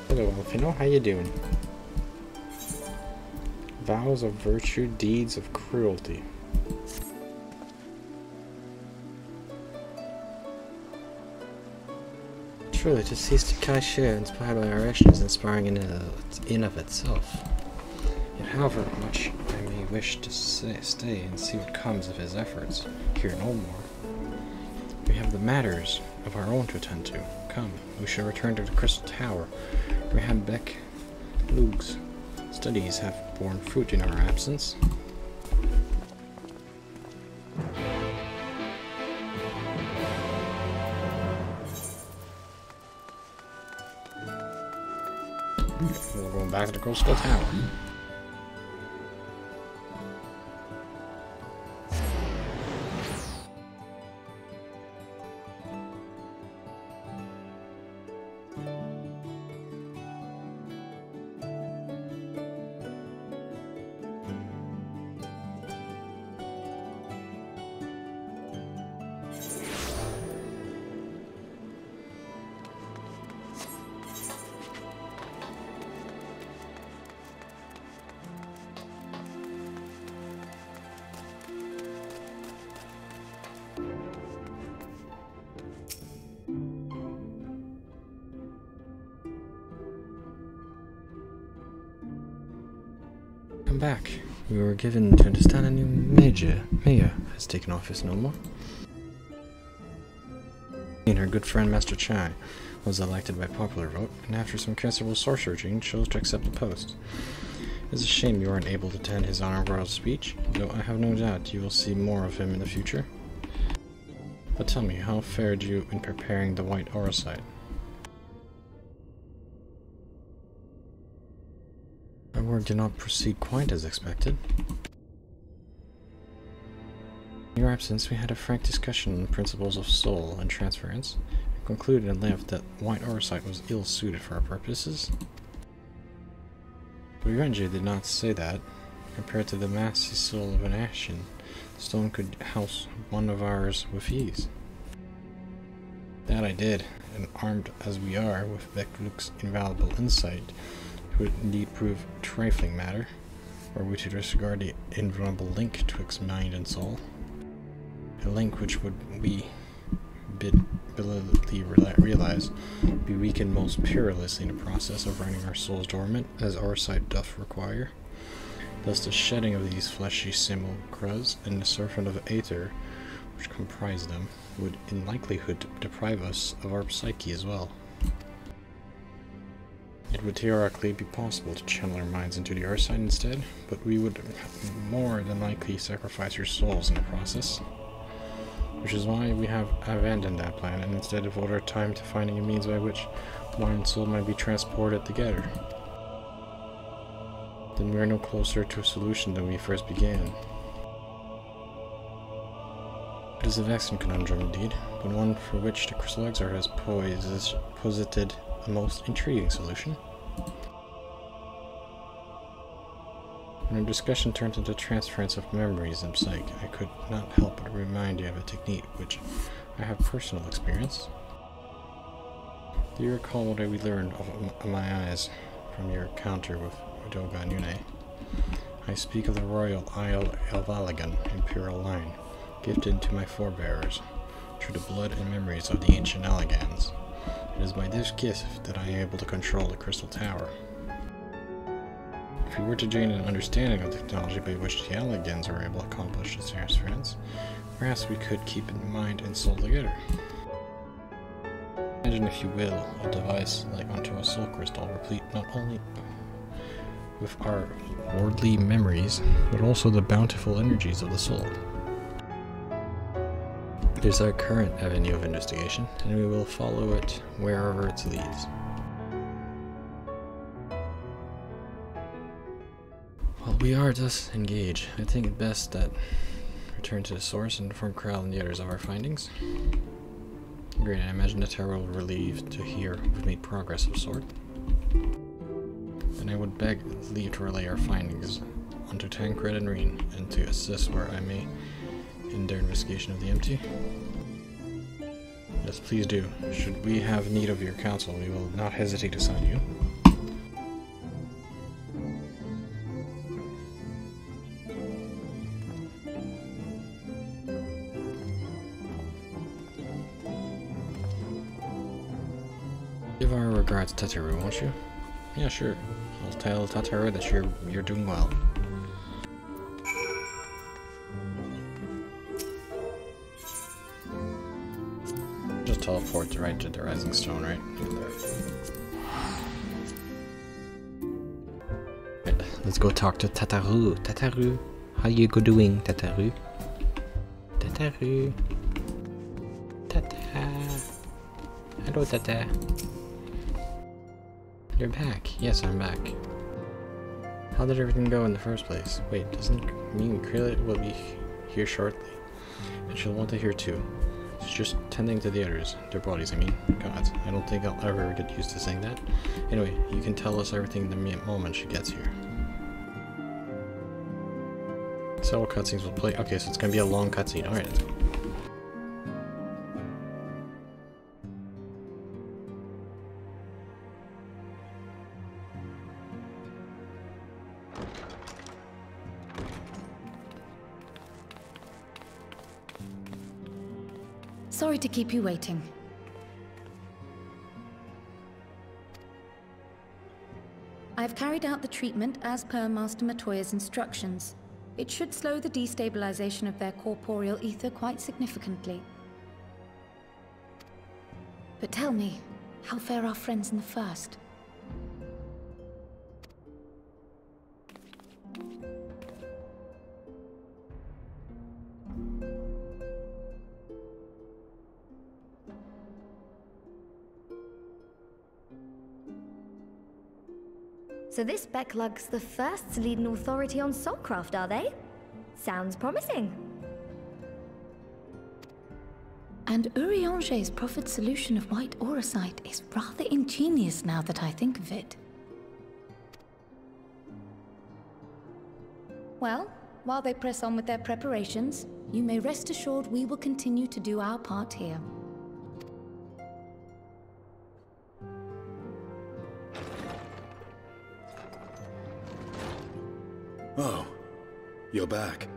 Hello, Elfino. How you doing? Vows of virtue, deeds of cruelty. Truly, to cease to Cactuar, inspired by our actions, inspiring in of itself. Yet however much I may wish to stay and see what comes of his efforts, here no more. We have the matters of our own to attend to. Come, we shall return to the Crystal Tower. Beck Lug's studies have borne fruit in our absence. We're going back to the Crystal Tower. Come back. We were given to understand a new mayor has taken office no more. And her good friend Master Chai was elected by popular vote, and after some considerable source searching, chose to accept the post. It's a shame you weren't able to attend his honorable speech, though I have no doubt you will see more of him in the future. But tell me, how fared you in preparing the white orisite? Our work did not proceed quite as expected. In your absence, we had a frank discussion on the principles of soul and transference, and concluded at length that white orisite was ill-suited for our purposes. But Renji did not say that. Compared to the massy soul of an ashen, the stone could house one of ours with ease. That I did, and armed as we are with Beckluck's invaluable insight, it would indeed prove trifling matter, were we to disregard the invulnerable link twixt mind and soul. A link which would we belittly realize be weakened most perilously in the process of running our souls dormant, as our sight doth require. Thus the shedding of these fleshy simulacras and the serpent of Aether which comprise them would in likelihood deprive us of our psyche as well. It would theoretically be possible to channel our minds into the Earthside instead, but we would more than likely sacrifice your souls in the process. Which is why we have abandoned that plan and instead devote our time to finding a means by which mind and soul might be transported together. Then we are no closer to a solution than we first began. It is a vexing conundrum indeed, but one for which the Crystal Exar has posited a most intriguing solution. When our discussion turned into transference of memories and psyche, I could not help but remind you of a technique which I have personal experience. Do you recall what we learned of my eyes from your encounter with Udoga and Yune? I speak of the royal Isle Elvalagan imperial line, gifted to my forebears through the blood and memories of the ancient Alligans. It is by this gift that I am able to control the Crystal Tower. If we were to gain an understanding of the technology by which the Alligans were able to accomplish this transference, perhaps we could keep in mind and soul together. Imagine, if you will, a device like unto a soul crystal, replete not only with our worldly memories, but also the bountiful energies of the soul. It is our current avenue of investigation, and we will follow it wherever it leads. While we are thus engaged, I think it best that return to the source and inform Corral and the others of our findings. Great, I imagine that Terra will be relieved to hear we've made progress of sort. Then I would beg leave to relay our findings unto Tancred and Reen, and to assist where I may in their investigation of the empty. Yes, please do. Should we have need of your counsel, we will not hesitate to sign you. Give our regards, Tataru, won't you? Yeah, sure. I'll tell Tataru that you're doing well. Just teleport right to the Rising Stone, right? Right, let's go talk to Tataru. Tataru, how you go doing, Tataru? Tataru. Tata. Hello, Tata. You're back. Yes, I'm back. How did everything go in the first place? Wait, doesn't mean Krillin will be here shortly? And she'll want to hear too. She's just tending to the others. Their bodies, I mean. God, I don't think I'll ever get used to saying that. Anyway, you can tell us everything the moment she gets here. Several cutscenes will play. Okay, so it's gonna be a long cutscene. Alright, let's go. Sorry to keep you waiting. I've carried out the treatment as per Master Matoya's instructions. It should slow the destabilization of their corporeal ether quite significantly. But tell me, how fare our friends in the first? So this Becklug's the first to lead an authority on soulcraft, are they? Sounds promising. And Urianger's proffered solution of white auracite is rather ingenious now that I think of it. Well, while they press on with their preparations, you may rest assured we will continue to do our part here. Oh, you're back.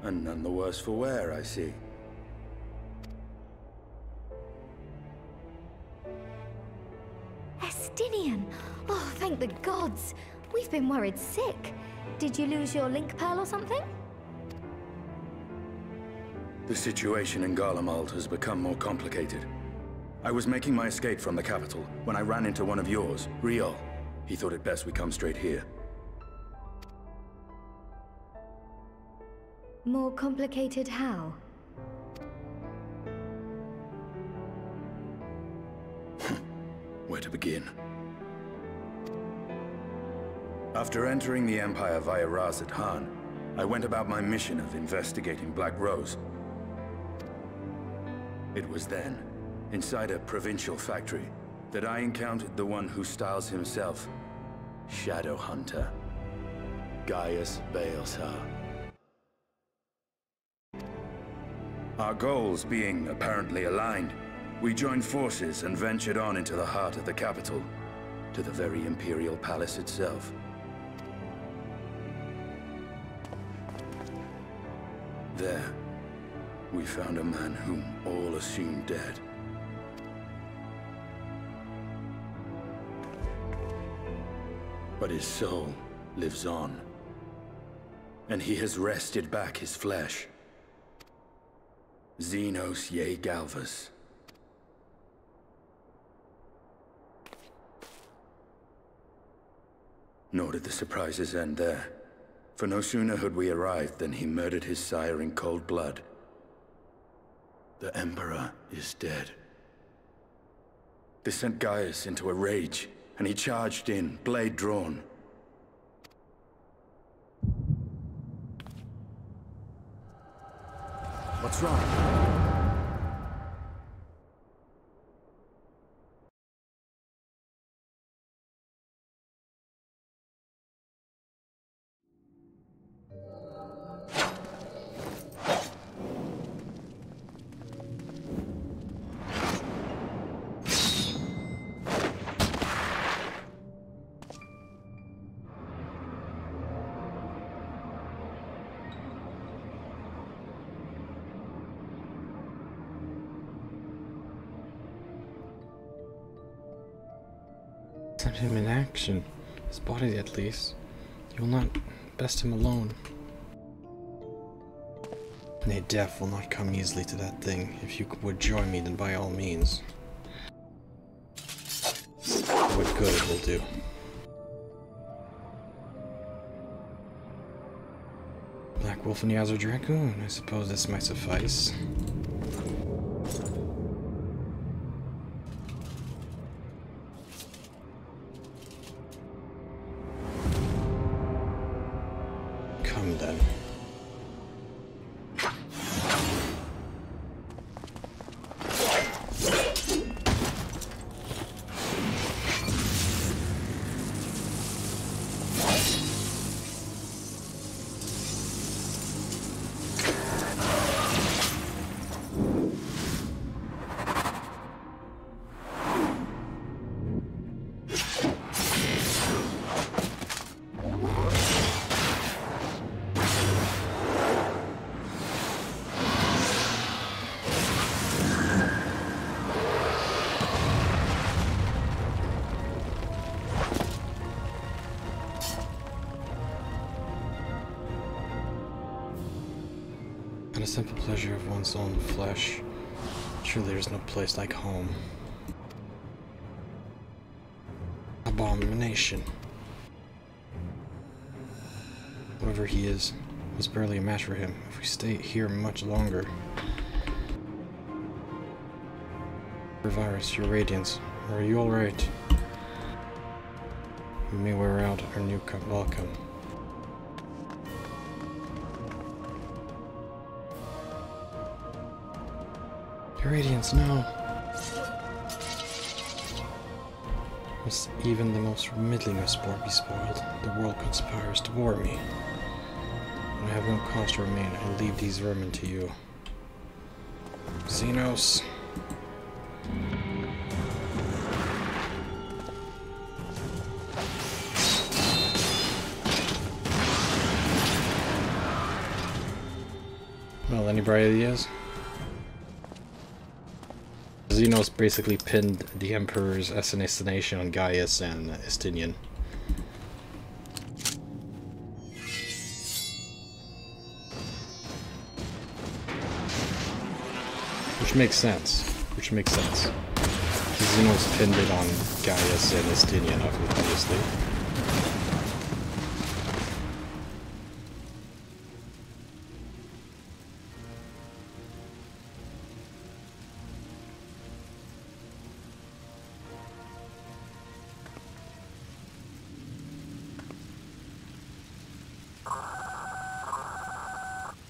And none the worse for wear, I see. Estinian! Oh, thank the gods! We've been worried sick. Did you lose your link pearl or something? The situation in Garlemald has become more complicated. I was making my escape from the capital when I ran into one of yours, Riol. He thought it best we come straight here. More complicated how? Where to begin? After entering the Empire via Razat Han, I went about my mission of investigating Black Rose. It was then, inside a provincial factory, that I encountered the one who styles himself Shadow Hunter, Gaius Balesar. Our goals being apparently aligned, we joined forces and ventured on into the heart of the capital, to the very Imperial Palace itself. There, we found a man whom all assumed dead. But his soul lives on, and he has wrested back his flesh. Xenos Ye Galvas. Nor did the surprises end there. For no sooner had we arrived than he murdered his sire in cold blood. The Emperor is dead. This sent Gaius into a rage, and he charged in, blade drawn. What's wrong? sent him in action. His body, at least. You will not best him alone. Nay, death will not come easily to that thing. If you would join me, then by all means. What good it will do. Black Wolf and the Azure Dragoon. I suppose this might suffice. Come then. And a simple pleasure of one's own flesh. Surely there's no place like home. Abomination. Whoever he is, was barely a match for him. If we stay here much longer. Virus, your radiance. Are you alright? We may wear out our new welcome. Your radiance, no! Must even the most middling of sport be spoiled? The world conspires to war me. When I have no cause to remain, I leave these vermin to you. Xenos! Well, any bright ideas? Xenos basically pinned the Emperor's assassination on Gaius and Estinian. Which makes sense. Xenos pinned it on Gaius and Estinian, obviously.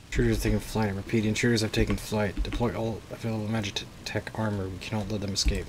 Intruders have taken flight. Repeat, the intruders have taken flight. Deploy all available Magitech armor. We cannot let them escape.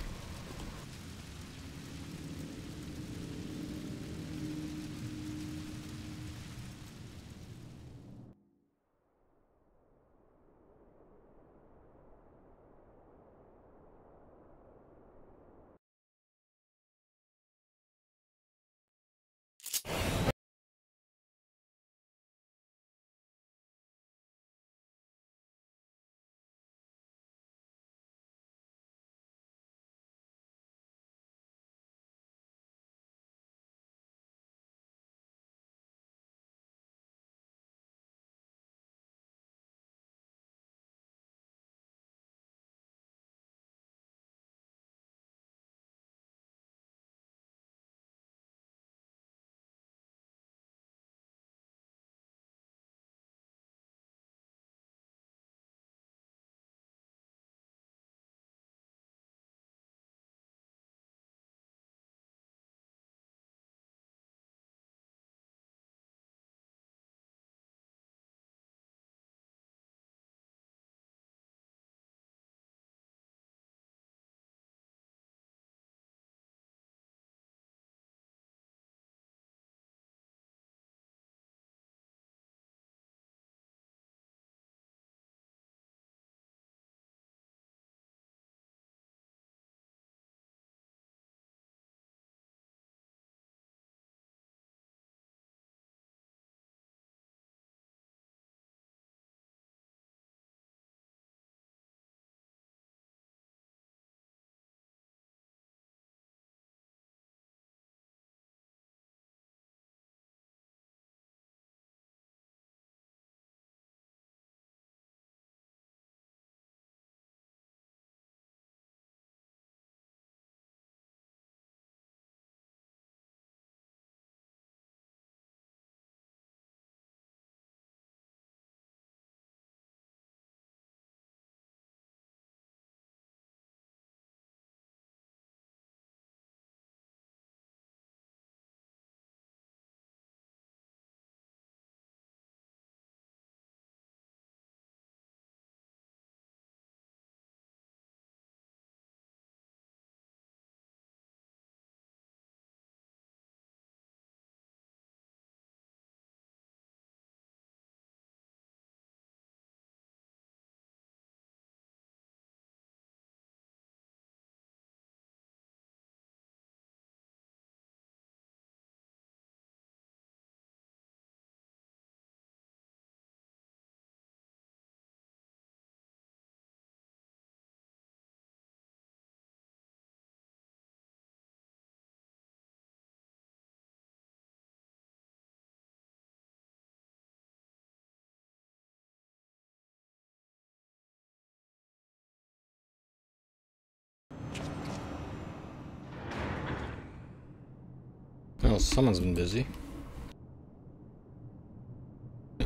Well, someone's been busy.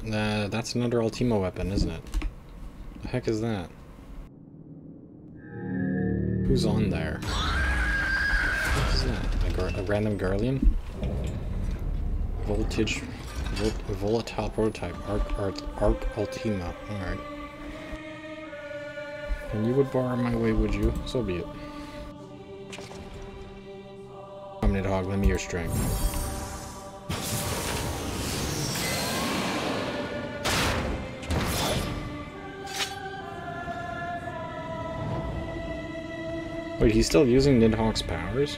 That's another Ultima weapon, isn't it? The heck is that? Who's on there? What is that? A random Garlean? Volatile prototype. Arc Ultima. Alright. And you would bar my way, would you? So be it. Dominate Hog, lend me your strength. Wait, he's still using Nidhogg's powers?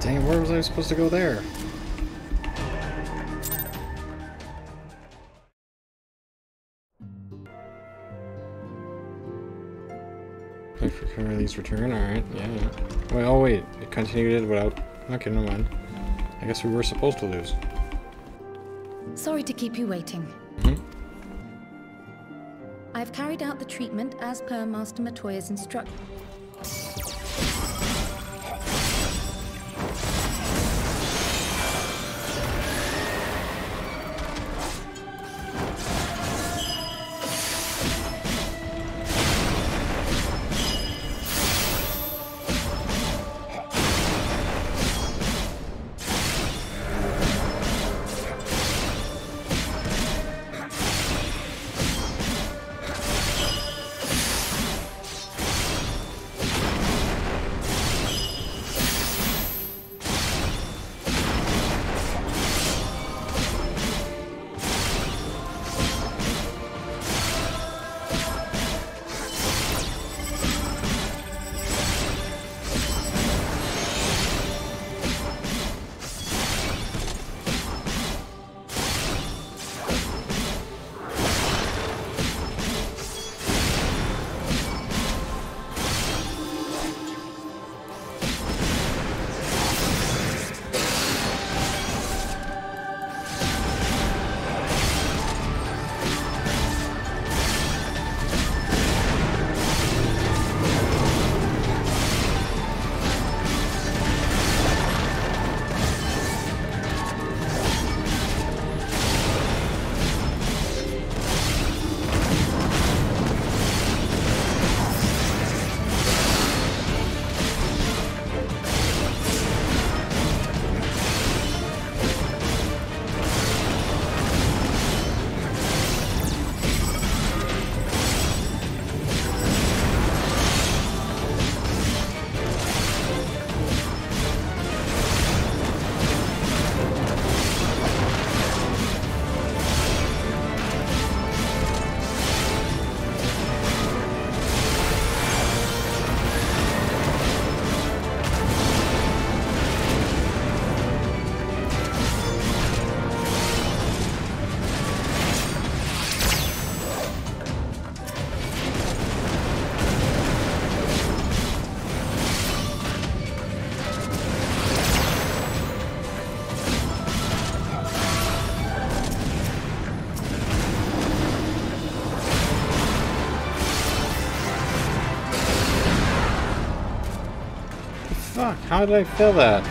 Dang it, where was I supposed to go there? If we can release return, alright, yeah. Wait, oh wait, it continued it without... Okay, never mind. I guess we were supposed to lose. Sorry to keep you waiting. Mm-hmm. I've carried out the treatment as per Master Matoya's instructions. Fuck, how did I fail that?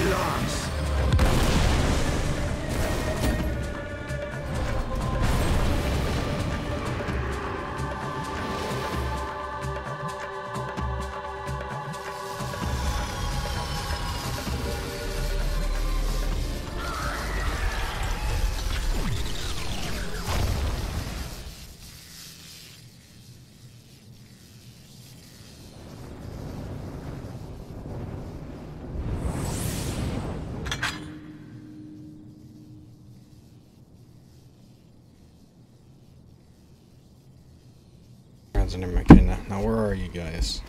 belongs. Okay, now where are you guys?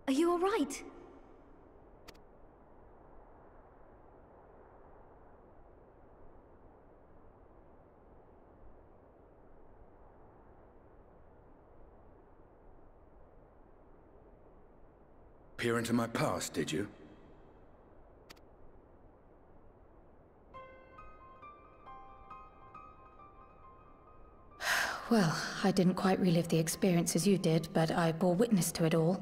Are you all right? Peer into my past, did you? Well, I didn't quite relive the experience as you did, but I bore witness to it all.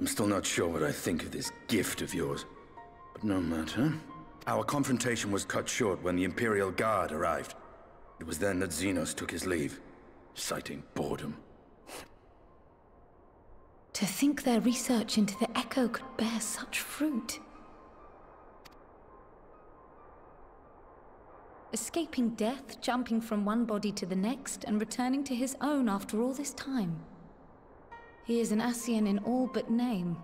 I'm still not sure what I think of this gift of yours. But no matter. Our confrontation was cut short when the Imperial Guard arrived. It was then that Xenos took his leave, citing boredom. To think their research into the Echo could bear such fruit. Escaping death, jumping from one body to the next, and returning to his own after all this time. He is an Ascian in all but name.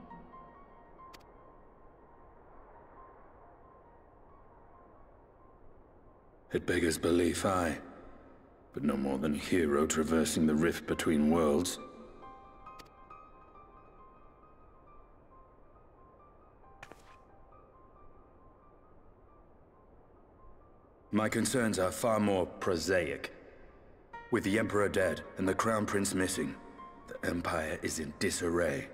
It beggars belief, aye. But no more than a hero traversing the rift between worlds. My concerns are far more prosaic. With the Emperor dead and the Crown Prince missing, the Empire is in disarray.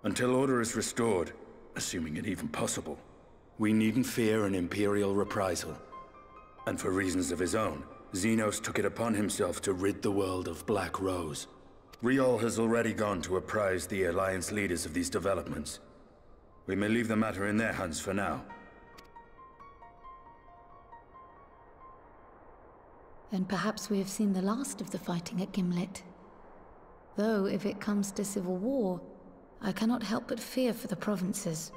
Until order is restored, assuming it even possible, we needn't fear an Imperial reprisal. And for reasons of his own, Xenos took it upon himself to rid the world of Black Rose. Riol has already gone to apprise the Alliance leaders of these developments. We may leave the matter in their hands for now. Then perhaps we have seen the last of the fighting at Gimlet. Though, if it comes to civil war, I cannot help but fear for the provinces.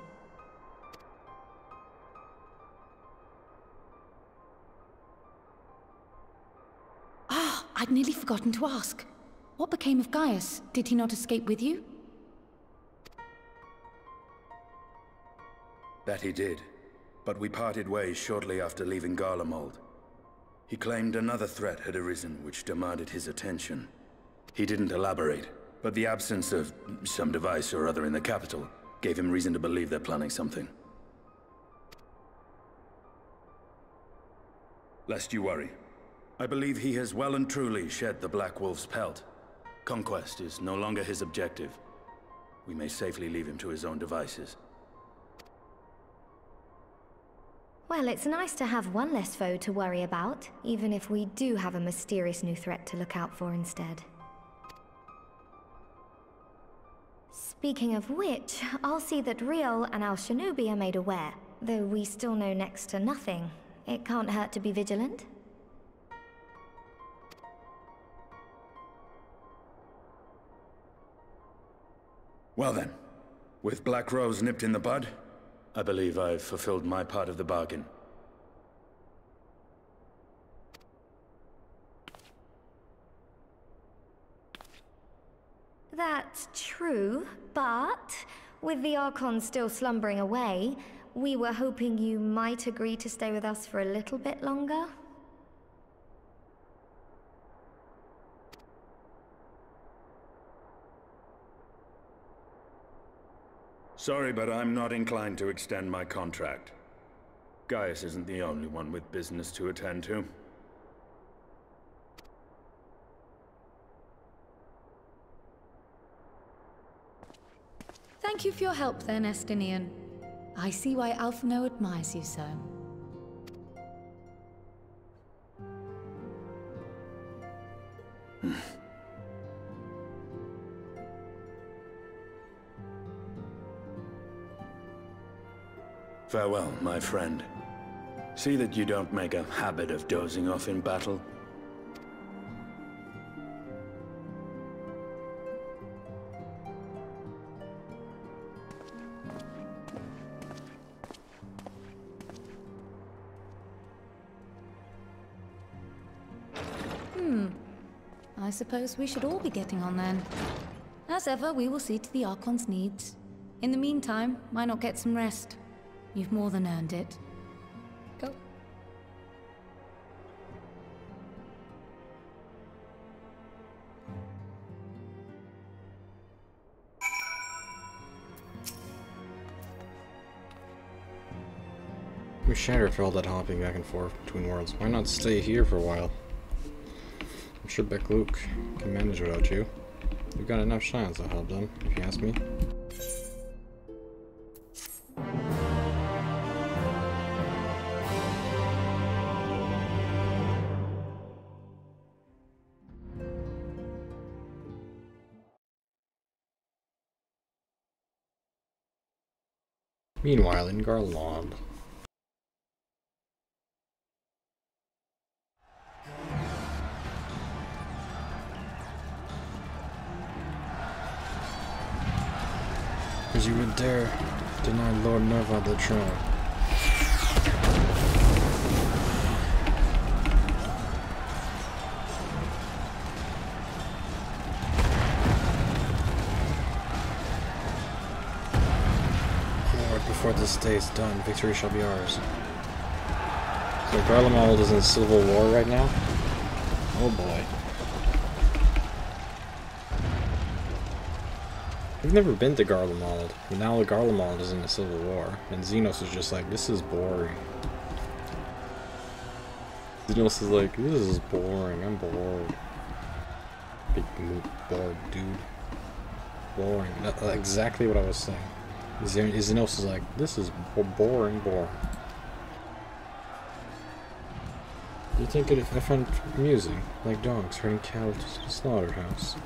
Ah, I'd nearly forgotten to ask. What became of Gaius? Did he not escape with you? That he did, but we parted ways shortly after leaving Garlemald. He claimed another threat had arisen which demanded his attention. He didn't elaborate, but the absence of some device or other in the capital gave him reason to believe they're planning something. Lest you worry, I believe he has well and truly shed the Black Wolf's pelt. Conquest is no longer his objective. We may safely leave him to his own devices. Well, it's nice to have one less foe to worry about, even if we do have a mysterious new threat to look out for instead. Speaking of which, I'll see that Riol and Al Shinobi are made aware. Though we still know next to nothing, it can't hurt to be vigilant. Well then, with Black Rose nipped in the bud, I believe I've fulfilled my part of the bargain. That's true, but with the Archon still slumbering away, we were hoping you might agree to stay with us for a little bit longer. Sorry, but I'm not inclined to extend my contract. Gaius isn't the only one with business to attend to. Thank you for your help then, Estinian. I see why Alphino admires you so. Farewell, my friend. See that you don't make a habit of dozing off in battle. I suppose we should all be getting on then. As ever, we will see to the Archon's needs. In the meantime, why not get some rest? You've more than earned it. Go. We shattered for all that hopping back and forth between worlds. Why not stay here for a while? I'm sure Beck Luke can manage without you. You've got enough shines to help them, if you ask me. Meanwhile, in Garland. Because you would dare deny Lord Nova the throne. Lord, before this day is done, victory shall be ours. So Garlemald is in civil war right now? Oh boy. We've never been to Garlemald, but now the Garlemald is in a civil war, and Xenos is just like, this is boring. Xenos is like, this is boring, I'm bored. Big bored dude. Boring. That's exactly what I was saying. Xenos is like, this is boring. You think I find amusing, like dogs herding cattle to the slaughterhouse.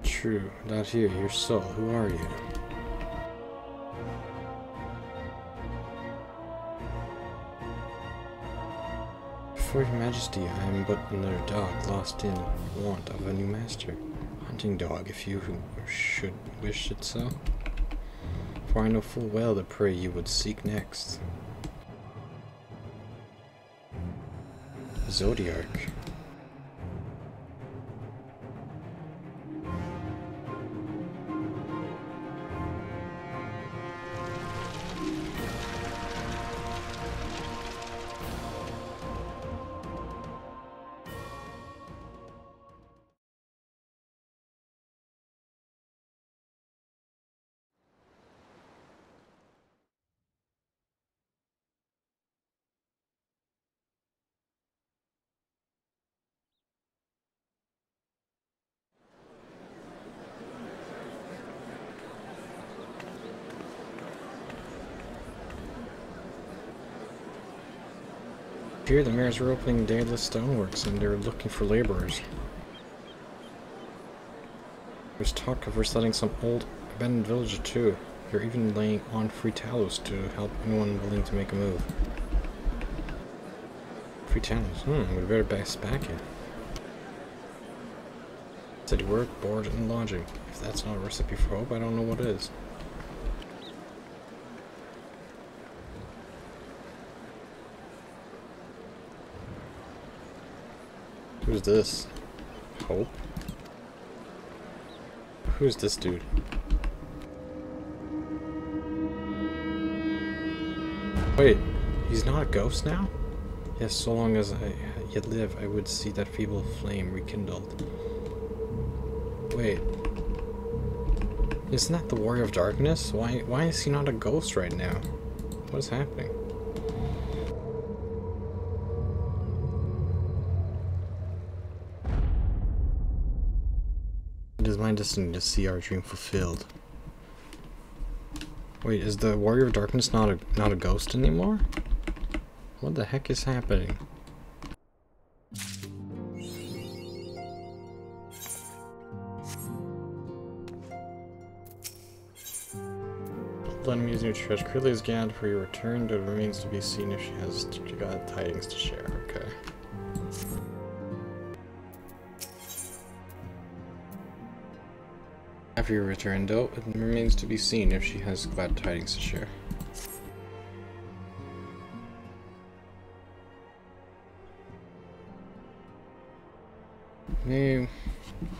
True, not here, your soul. Who are you? Before your majesty, I am but another dog lost in want of a new master. Hunting dog, if you should wish it so. For I know full well the prey you would seek next. Zodiac. Here, the mayors are opening dayless stoneworks, and they're looking for laborers. There's talk of resetting some old, abandoned village too. They're even laying on free talos to help anyone willing to make a move. Free talos? We better best back it. City work, board, and lodging. If that's not a recipe for hope, I don't know what is. Who's this? Hope? Who's this dude? Wait, he's not a ghost now? Yes, so long as I yet live, I would see that feeble flame rekindled. Wait. Isn't that the Warrior of Darkness? Why is he not a ghost right now? What is happening? It is my destiny to see our dream fulfilled. Wait, is the Warrior of Darkness not a ghost anymore? What the heck is happening? Letting me use new treasure. Curly is glad for your return, but it remains to be seen if she has got tidings to share. Okay. After your return, though, it remains to be seen if she has glad tidings to share. Hey,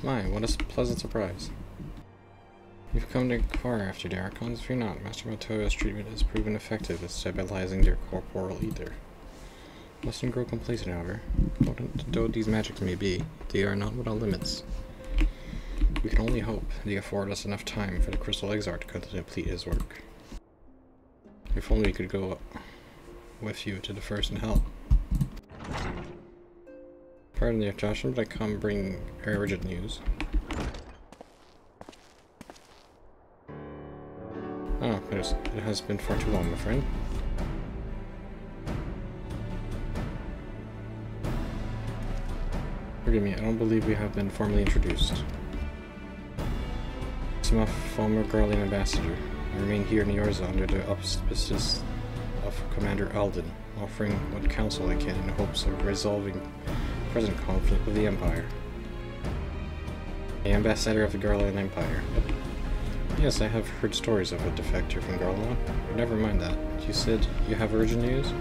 my, what a pleasant surprise. You've come to far after the Archons. Fear not, Master Matoya's treatment has proven effective at stabilizing their corporeal ether. Mustn't grow complacent, however. Potent though these magics may be, they are not without limits. We can only hope they afford us enough time for the Crystal Exarch to complete his work. If only we could go with you to the First and help. Pardon the interruption, but I come bring urgent news. Oh, it has been far too long, my friend. Forgive me, I don't believe we have been formally introduced. I'm a former Garlean ambassador. I remain here in Yorza under the auspices of Commander Alden, offering what counsel I can in hopes of resolving present conflict with the Empire. The ambassador of the Garlean Empire. Yes, I have heard stories of a defector from Garlean. But never mind that. You said you have urgent news?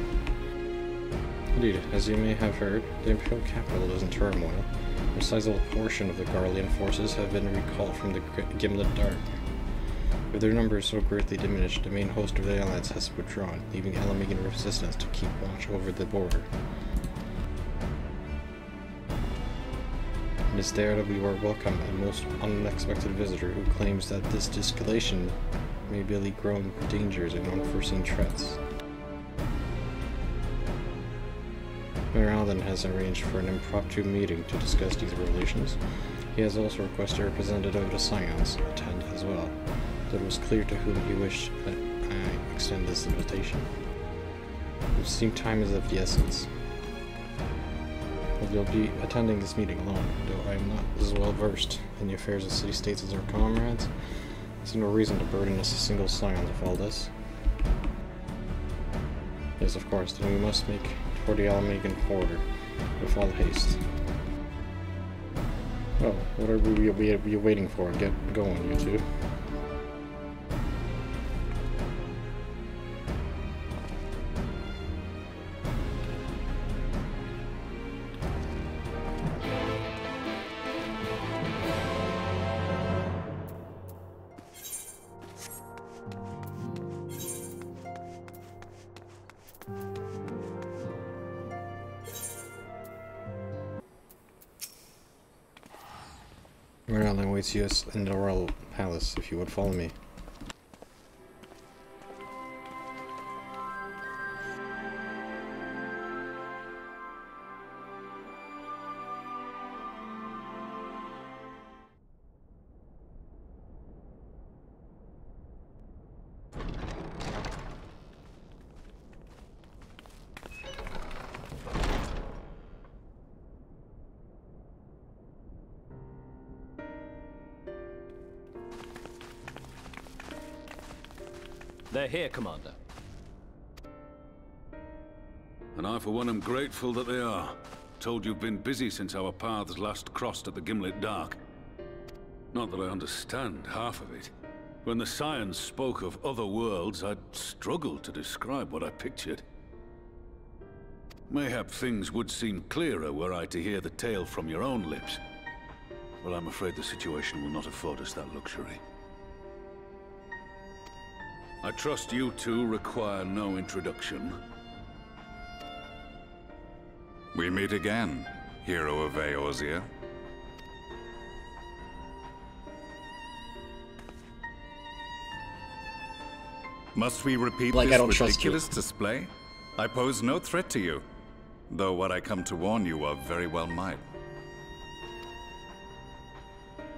Indeed, as you may have heard, the Imperial capital is in turmoil. A sizable portion of the Garlean forces have been recalled from the Gimlet Dark. With their numbers so greatly diminished, the main host of the Alliance has withdrawn, leaving Alamegan resistance to keep watch over the border. It is there that we were welcomed a most unexpected visitor who claims that this escalation may be grown dangers and unforeseen threats. Mayor Alden has arranged for an impromptu meeting to discuss these revelations. He has also requested a representative of the Scions attend as well, though it was clear to whom he wished that I extend this invitation. It would seem time is of the essence. You'll be attending this meeting alone, though I am not as well versed in the affairs of city-states as our comrades. I see no reason to burden us a single Scion with all this. Yes, of course, then we must make for the Alamegan border with all haste. Well, what are we waiting for? Get going, you two. Morale awaits you in the Royal Palace, if you would follow me. They're here, Commander. And I, for one, am grateful that they are. Told you've been busy since our paths last crossed at the Gimlet Dark. Not that I understand half of it. When the Scions spoke of other worlds, I'd struggled to describe what I pictured. Mayhap things would seem clearer were I to hear the tale from your own lips. Well, I'm afraid the situation will not afford us that luxury. I trust you two require no introduction. We meet again, hero of Eorzea. Must we repeat Like, I this don't trust you. ridiculous display? I pose no threat to you, though what I come to warn you of very well might.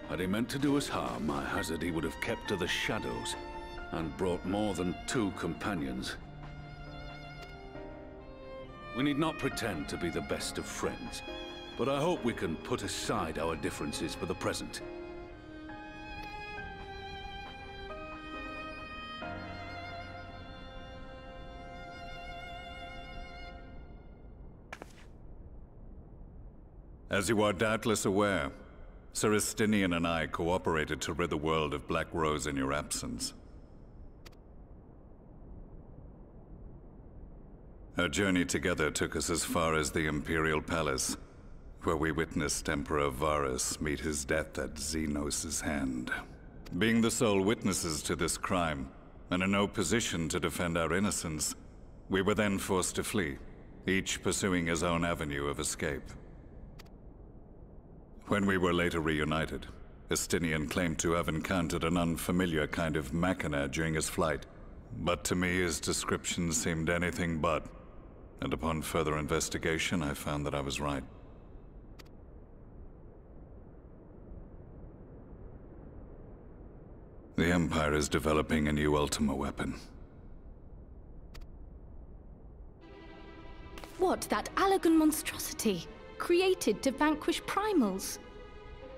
Had he meant to do us harm, I hazard he would have kept to the shadows, and brought more than 2 companions. We need not pretend to be the best of friends, but I hope we can put aside our differences for the present. As you are doubtless aware, Sir Estinian and I cooperated to rid the world of Black Rose in your absence. Our journey together took us as far as the Imperial Palace, where we witnessed Emperor Varus meet his death at Xenos' hand. Being the sole witnesses to this crime, and in no position to defend our innocence, we were then forced to flee, each pursuing his own avenue of escape. When we were later reunited, Estinian claimed to have encountered an unfamiliar kind of machina during his flight, but to me his description seemed anything but, and upon further investigation I found that I was right. The Empire is developing a new Ultima weapon. What, that Allagan monstrosity? Created to vanquish primals?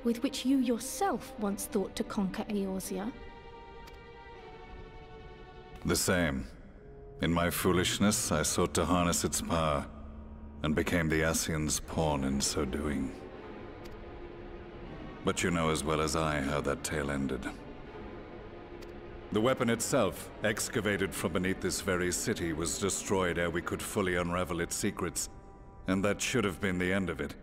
With which you yourself once thought to conquer Eorzea? The same. In my foolishness, I sought to harness its power, and became the Ascian's pawn in so doing. But you know as well as I how that tale ended. The weapon itself, excavated from beneath this very city, was destroyed ere we could fully unravel its secrets, and that should have been the end of it.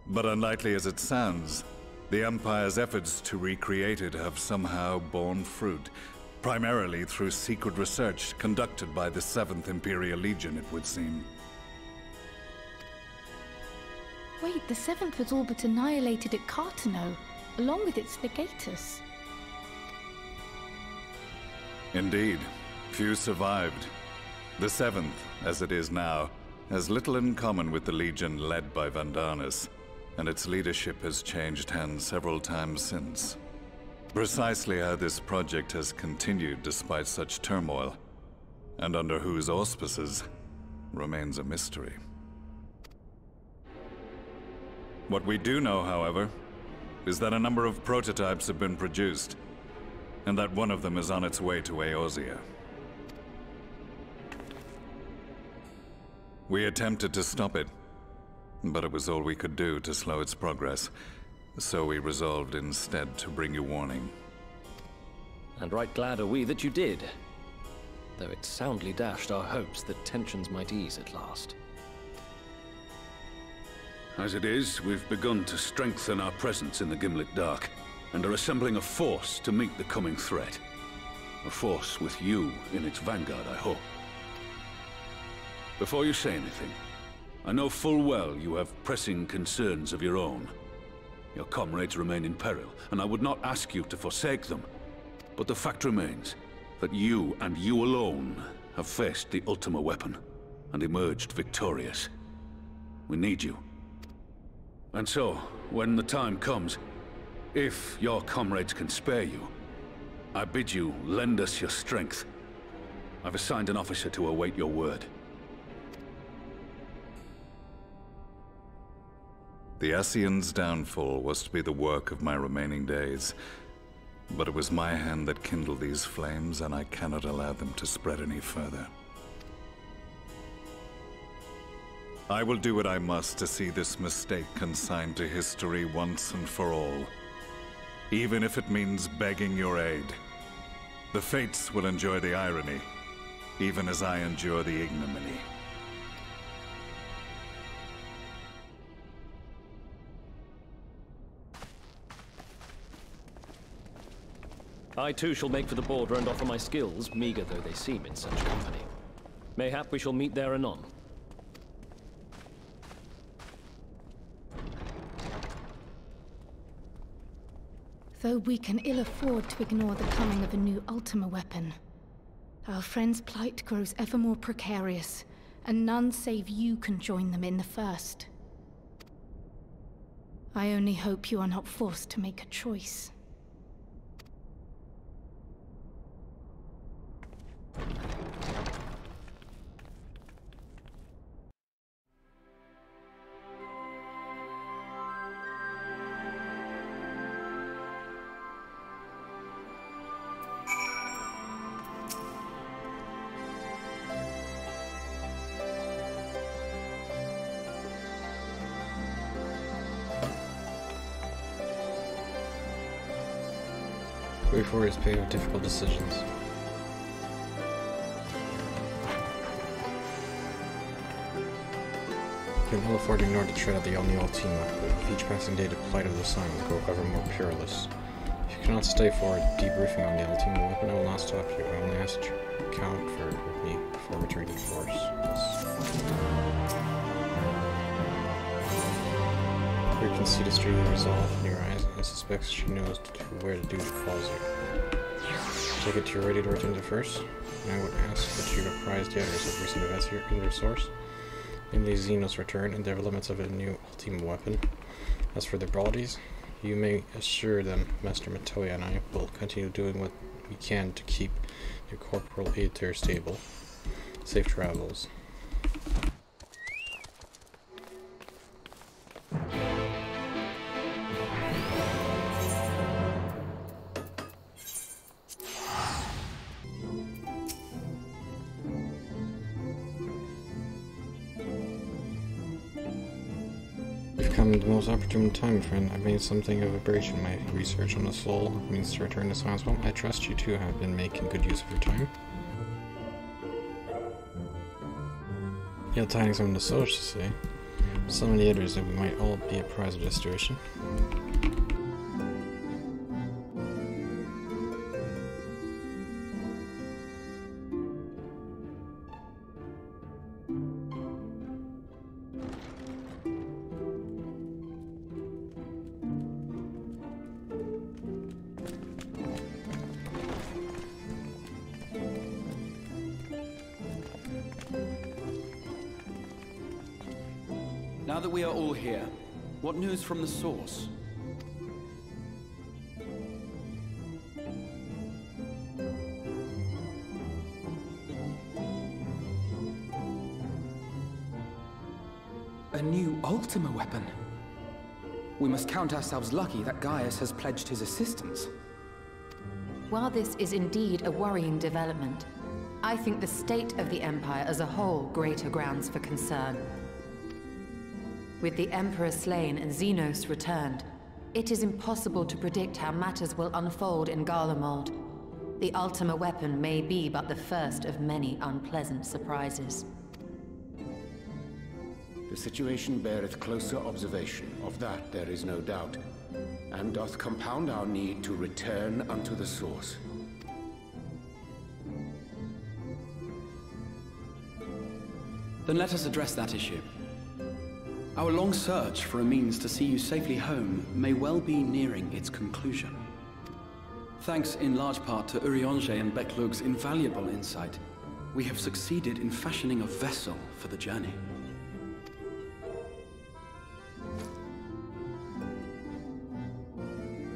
But unlikely as it sounds, the Empire's efforts to recreate it have somehow borne fruit, primarily through secret research conducted by the 7th Imperial Legion, it would seem. Wait, the 7th was all but annihilated at Cartano, along with its legatus. Indeed, few survived. The 7th, as it is now, has little in common with the Legion led by Vandanis, and its leadership has changed hands several times since. Precisely how this project has continued despite such turmoil, and under whose auspices, remains a mystery. What we do know, however, is that a number of prototypes have been produced, and that one of them is on its way to Eorzea. We attempted to stop it, but it was all we could do to slow its progress, so we resolved instead to bring you warning. And right glad are we that you did, though it soundly dashed our hopes that tensions might ease at last. As it is, we've begun to strengthen our presence in the Gimlet Dark, and are assembling a force to meet the coming threat. A force with you in its vanguard, I hope. Before you say anything, I know full well you have pressing concerns of your own. Your comrades remain in peril, and I would not ask you to forsake them. But the fact remains that you, and you alone, have faced the Ultima weapon, and emerged victorious. We need you. And so, when the time comes, if your comrades can spare you, I bid you lend us your strength. I've assigned an officer to await your word. The Ascian's downfall was to be the work of my remaining days, but it was my hand that kindled these flames, and I cannot allow them to spread any further. I will do what I must to see this mistake consigned to history once and for all, even if it means begging your aid. The Fates will enjoy the irony, even as I endure the ignominy. I too shall make for the border and offer my skills, meager though they seem in such company. Mayhap we shall meet there anon. Though we can ill afford to ignore the coming of a new Ultima weapon, our friend's plight grows ever more precarious, and none save you can join them in the first. I only hope you are not forced to make a choice. Before is paved with difficult decisions. You can ill afford to ignore the threat of the new Ultima, but with each passing day the plight of the Sun will grow ever more peerless. If you cannot stay for a debriefing on the Ultima weapon, I will not stop you. I only ask you to account for it with me before returning to force. You can see the street of resolve in your eyes, and suspects she knows where the duty calls you. Take it you're ready to return to first, and I would ask that you apprise the others of recent events here in their source, namely Xeno's return and developments of a new Ultima weapon. As for their abilities, you may assure them Master Matoya and I will continue doing what we can to keep your corporal Aether stable. Safe travels. Come at the most opportune time, friend. I've made something of a breach in my research on the soul. It means to return to science. Well, I trust you too have been making good use of your time. You have tidings from the source, to say. So many others that we might all be apprised of the situation. Now that we are all here, what news from the source? A new Ultima weapon? We must count ourselves lucky that Gaius has pledged his assistance. While this is indeed a worrying development, I think the state of the Empire as a whole greater grounds for concern. With the Emperor slain and Xenos returned, it is impossible to predict how matters will unfold in Garlemald. The Ultima weapon may be but the first of many unpleasant surprises. The situation beareth closer observation, of that there is no doubt, and doth compound our need to return unto the source. Then let us address that issue. Our long search for a means to see you safely home may well be nearing its conclusion. Thanks in large part to Urianger and Becklug's invaluable insight, we have succeeded in fashioning a vessel for the journey.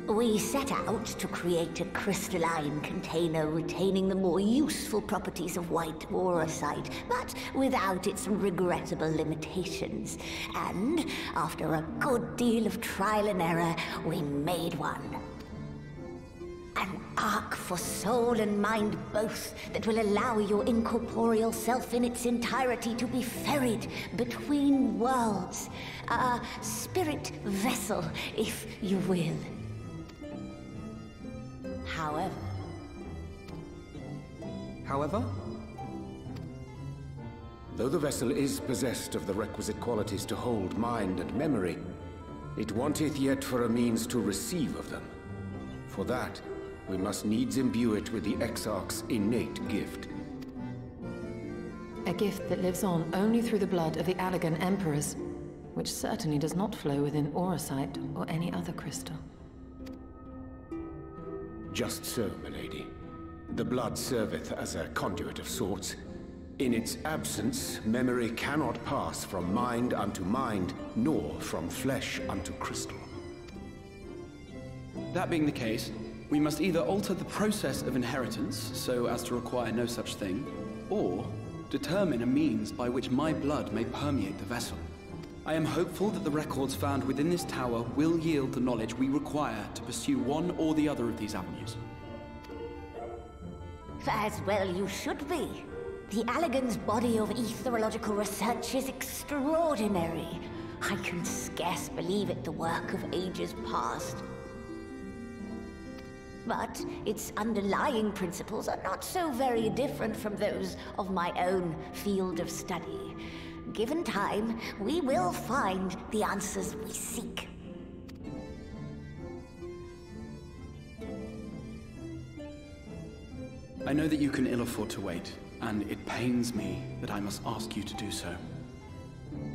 We set out to create a crystalline container retaining the more useful properties of white auracite, but without its regrettable limitations. And after a good deal of trial and error, we made one. An ark for soul and mind both that will allow your incorporeal self in its entirety to be ferried between worlds. A spirit vessel, if you will. However? Though the vessel is possessed of the requisite qualities to hold mind and memory, it wanteth yet for a means to receive of them. For that, we must needs imbue it with the Exarch's innate gift. A gift that lives on only through the blood of the Allegan Emperors, which certainly does not flow within Aurosite or any other crystal. Just so, milady. The blood serveth as a conduit of sorts. In its absence, memory cannot pass from mind unto mind, nor from flesh unto crystal. That being the case, we must either alter the process of inheritance so as to require no such thing, or determine a means by which my blood may permeate the vessel. I am hopeful that the records found within this tower will yield the knowledge we require to pursue one or the other of these avenues. As well you should be. The Allegan's body of etherological research is extraordinary. I can scarce believe it the work of ages past. But its underlying principles are not so very different from those of my own field of study. Given time, we will find the answers we seek. I know that you can ill afford to wait, and it pains me that I must ask you to do so.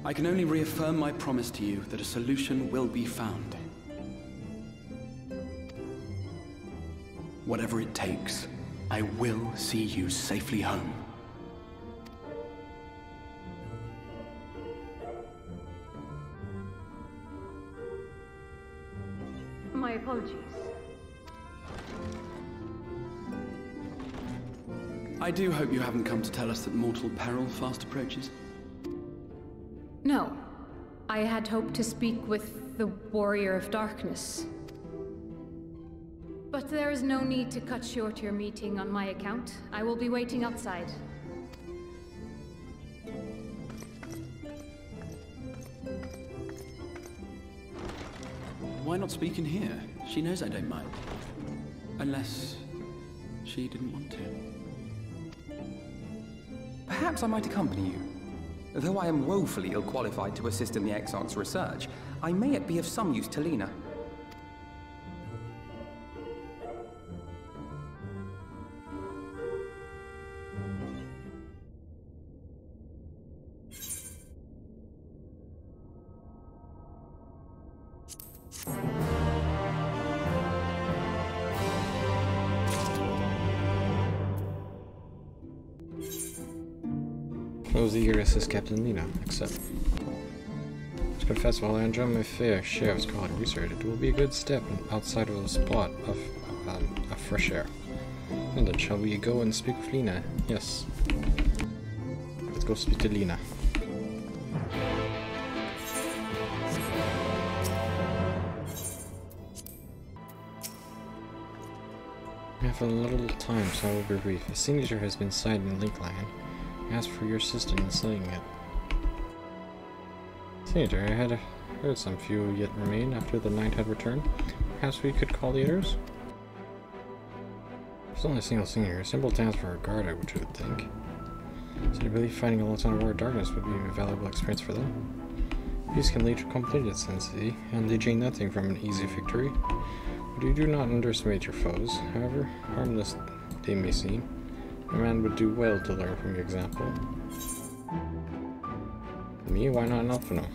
I can only reaffirm my promise to you that a solution will be found. Whatever it takes, I will see you safely home. My apologies. I do hope you haven't come to tell us that mortal peril fast approaches. No. I had hoped to speak with the Warrior of Darkness. But there is no need to cut short your meeting on my account. I will be waiting outside. Why not speak in here? She knows I don't mind. Unless she didn't want to. Perhaps I might accompany you. Though I am woefully ill-qualified to assist in the Exarch's research, I may yet be of some use to Lena. Close the ear, says Captain Lena, except... To confess, while I enjoy my fair share of scholarly research, it will be a good step outside of the spot of fresh air. And then shall we go and speak with Lena? Yes. Let's go speak to Lena. We have a little time, so I will be brief. A signature has been signed in Linkland. I asked for your assistance in signing it. Signature, I had heard some few yet remain after the knight had returned. Perhaps we could call the others? There's only a single signature, a simple task for a guard, I would think. So I believe fighting alongside a war of darkness would be a valuable experience for them. Peace can lead to complete ascendancy, and they gain nothing from an easy victory. But you do not underestimate your foes, however harmless they may seem. A man would do well to learn from your example. Me? Why not an Alphino?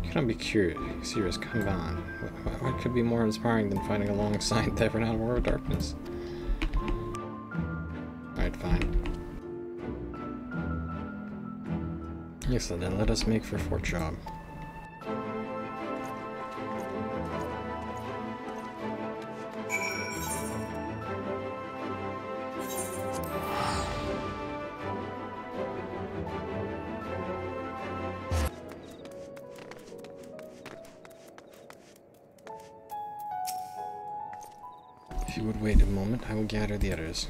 Cannot be serious, come on. What could be more inspiring than fighting alongside the renowned War of Darkness? Alright, fine. Yes, so then let us make for Fort Job. If you would wait a moment, I will gather the others.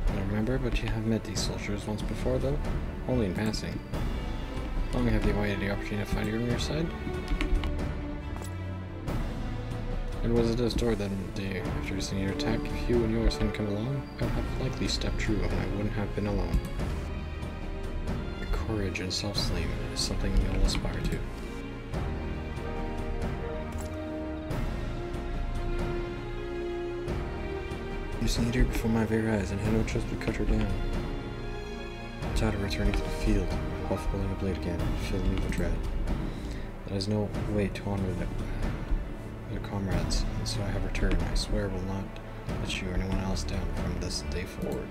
I remember, but you have met these soldiers once before, though? Only in passing. Long have you awaited the opportunity to find you on your side? It was at this door that day after seeing your attack. If you and yours hadn't come along, I'd have likely stepped through and I wouldn't have been alone. Your courage and self-esteem is something we all aspire to. You seen it here before my very eyes and had no choice but cut her down. I'm tired of returning to the field, while holding a blade again, filling me with dread. There is no way to honor their comrades, and so I have returned. I swear I will not let you or anyone else down from this day forward.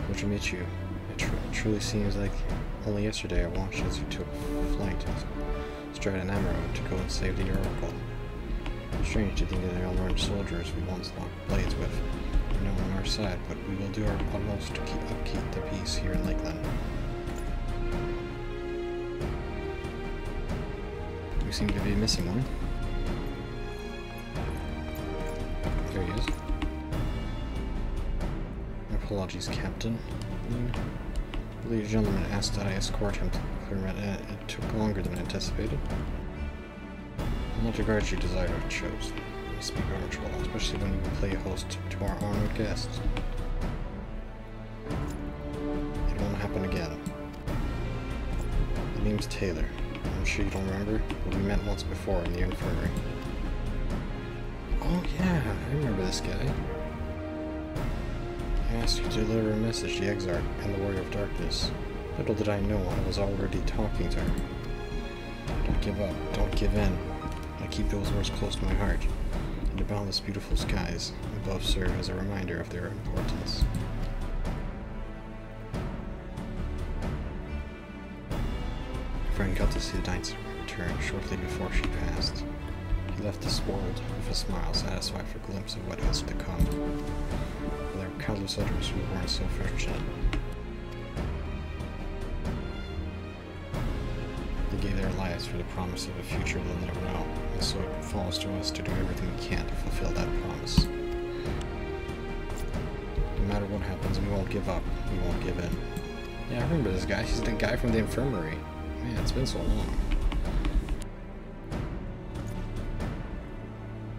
Good to meet you. It truly seems like only yesterday I watched as you took flight straight an emerald to go and save the Oracle. Strange to think that the unlearned soldiers we once locked blades with are now on our side, but we will do our utmost to upkeep the peace here in Lakeland. We seem to be missing one. There he is. Apologies, Captain. The lady gentleman asked that I escort him to Clearmet, and it took longer than anticipated. Much regards your desire to choose. You must be punctual, especially when you play host to our honored guests. It won't happen again. The name's Taylor. I'm sure you don't remember, but we met once before in the infirmary. Oh yeah, I remember this guy. I asked you to deliver a message to the Exarch and the Warrior of Darkness. Little did I know I was already talking to her. Don't give up, don't give in. I keep those words close to my heart, and the boundless beautiful skies above serve as a reminder of their importance. My friend got to see the knight's return shortly before she passed. He left us world with a smile, satisfied for a glimpse of what is to come. But there were countless others who weren't so fortunate. They gave their lives for the promise of a future they'll never know, and so it falls to us to do everything we can to fulfill that promise. No matter what happens, we won't give up, we won't give in. Yeah, I remember this guy. He's the guy from the infirmary. Man, it's been so long.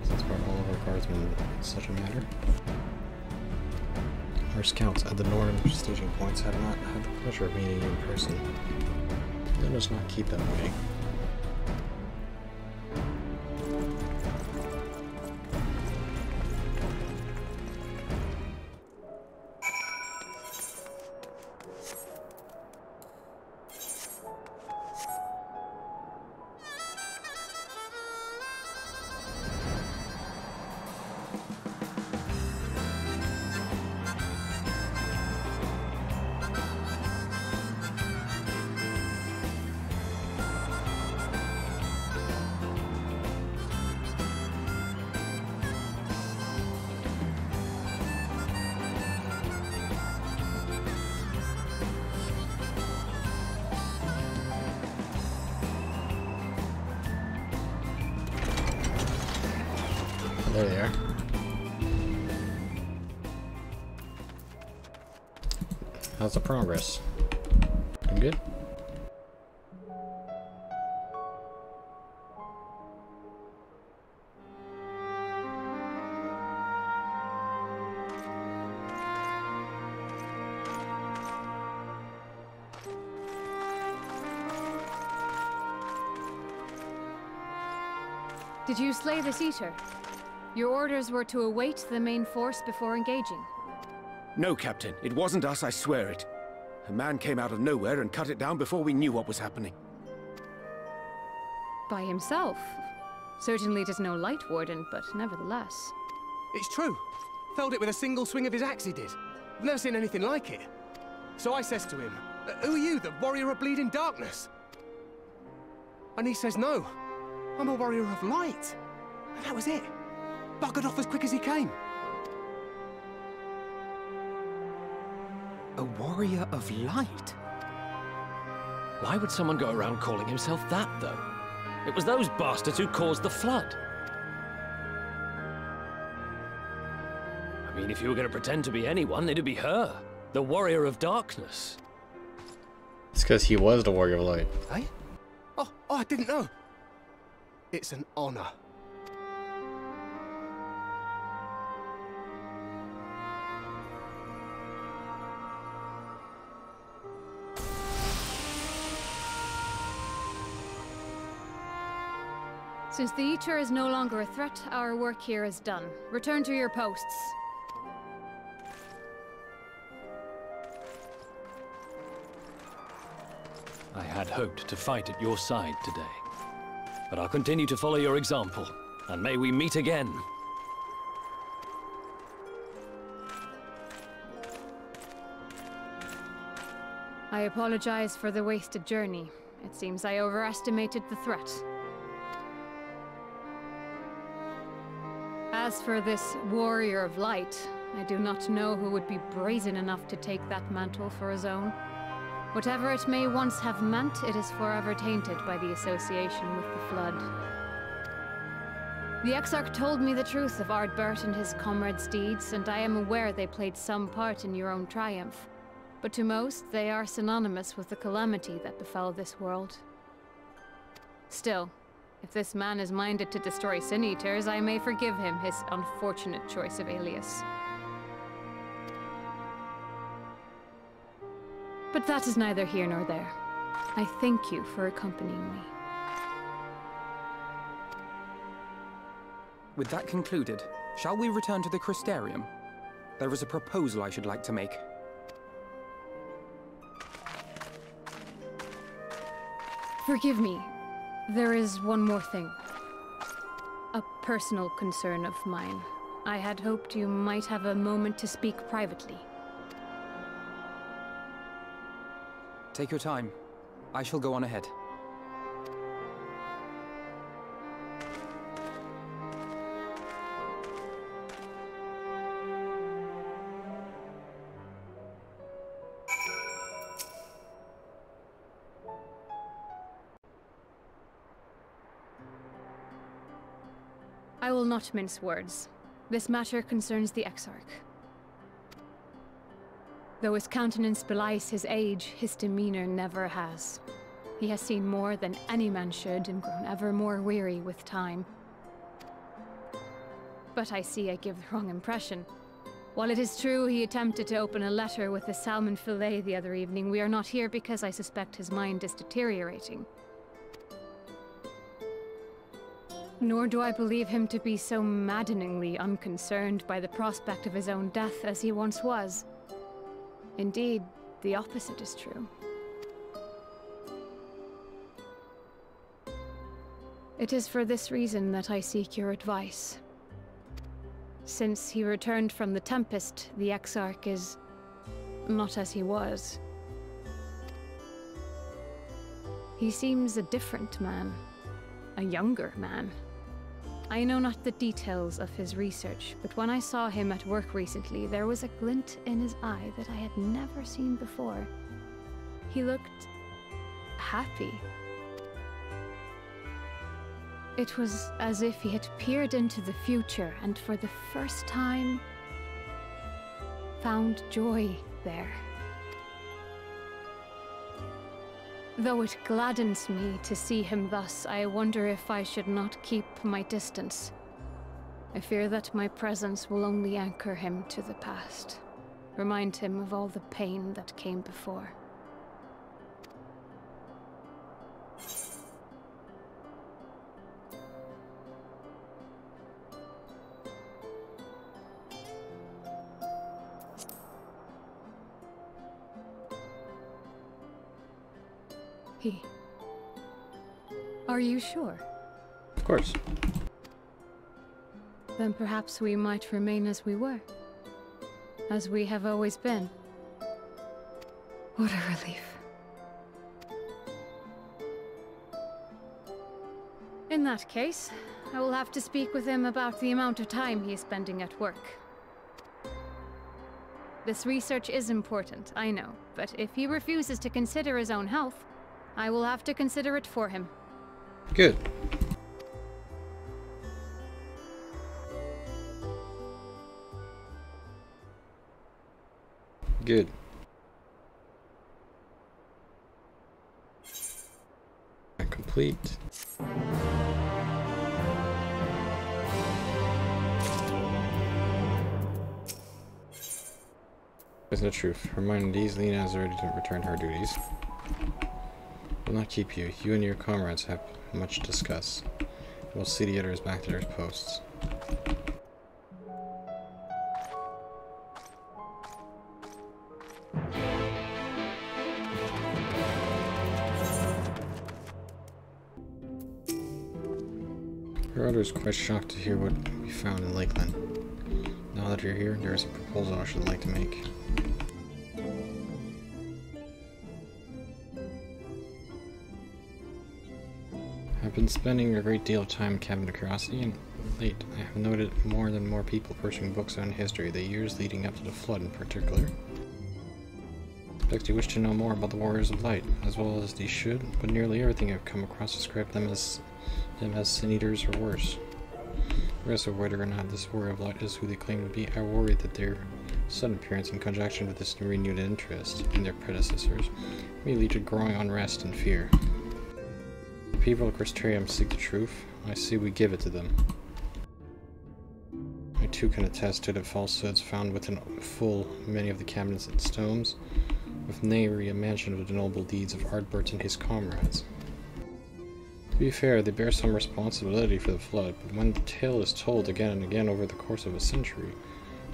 Since all of our guardsmen in such a matter. Our scouts at the northern staging points have not had the pleasure of meeting you in person. Let us not keep them waiting. There they are. How's the progress? You good? Did you slay this Aether? Your orders were to await the main force before engaging. No, Captain. It wasn't us, I swear it. A man came out of nowhere and cut it down before we knew what was happening. By himself? Certainly it is no light warden, but nevertheless. It's true. Felled it with a single swing of his axe he did. I've never seen anything like it. So I says to him, "Who are you, the warrior of bleeding darkness?" And he says, "No, I'm a warrior of light." And that was it. Buggered off as quick as he came. A warrior of light? Why would someone go around calling himself that, though? It was those bastards who caused the flood. I mean, if you were going to pretend to be anyone, it'd be her. The Warrior of Darkness. It's because he was the Warrior of Light. Eh? Oh, I didn't know. It's an honor. Since the Aether is no longer a threat, our work here is done. Return to your posts. I had hoped to fight at your side today. But I'll continue to follow your example, and may we meet again. I apologize for the wasted journey. It seems I overestimated the threat. As for this Warrior of Light, I do not know who would be brazen enough to take that mantle for his own. Whatever it may once have meant, it is forever tainted by the association with the Flood. The Exarch told me the truth of Ardbert and his comrades' deeds, and I am aware they played some part in your own triumph. But to most, they are synonymous with the calamity that befell this world. Still, if this man is minded to destroy Sin Eaters, I may forgive him his unfortunate choice of alias. But that is neither here nor there. I thank you for accompanying me. With that concluded, shall we return to the Crystarium? There is a proposal I should like to make. Forgive me. There is one more thing. A personal concern of mine. I had hoped you might have a moment to speak privately. Take your time. I shall go on ahead. I will not mince words. This matter concerns the Exarch. Though his countenance belies his age, his demeanor never has. He has seen more than any man should and grown ever more weary with time. But I see I give the wrong impression. While it is true he attempted to open a letter with a salmon fillet the other evening, we are not here because I suspect his mind is deteriorating. Nor do I believe him to be so maddeningly unconcerned by the prospect of his own death as he once was. Indeed, the opposite is true. It is for this reason that I seek your advice. Since he returned from the Tempest, the Exarch is not as he was. He seems a different man, a younger man. I know not the details of his research, but when I saw him at work recently, there was a glint in his eye that I had never seen before. He looked happy. It was as if he had peered into the future and for the first time found joy there. Though it gladdens me to see him thus, I wonder if I should not keep my distance. I fear that my presence will only anchor him to the past, remind him of all the pain that came before. Are you sure? Of course. Then perhaps we might remain as we were. As we have always been. What a relief. In that case, I will have to speak with him about the amount of time he is spending at work. This research is important, I know, but if he refuses to consider his own health, I will have to consider it for him. Good. Good. Complete. Isn't it truth? Reminding these, Lena has already returned her duties. Will not keep you. You and your comrades have much to discuss. We'll see the others back to their posts. Your others quite shocked to hear what we found in Lakeland. Now that you're here, there is a proposal I should like to make. I've been spending a great deal of time in Cabin of Curiosity, and late I have noted more and more people pursuing books on history, the years leading up to the Flood in particular. I suspect you wish to know more about the Warriors of Light, as well as they should, but nearly everything I've come across described them as sin eaters or worse. Regardless of whether or not this Warrior of Light is who they claim to be, I worry that their sudden appearance in conjunction with this renewed interest in their predecessors may lead to growing unrest and fear. The people of Crystarium seek the truth. I see we give it to them. I too can attest to the falsehoods found within full many of the cabinets and tomes, with nary a mention of the noble deeds of Ardbert and his comrades. To be fair, they bear some responsibility for the Flood, but when the tale is told again and again over the course of a century,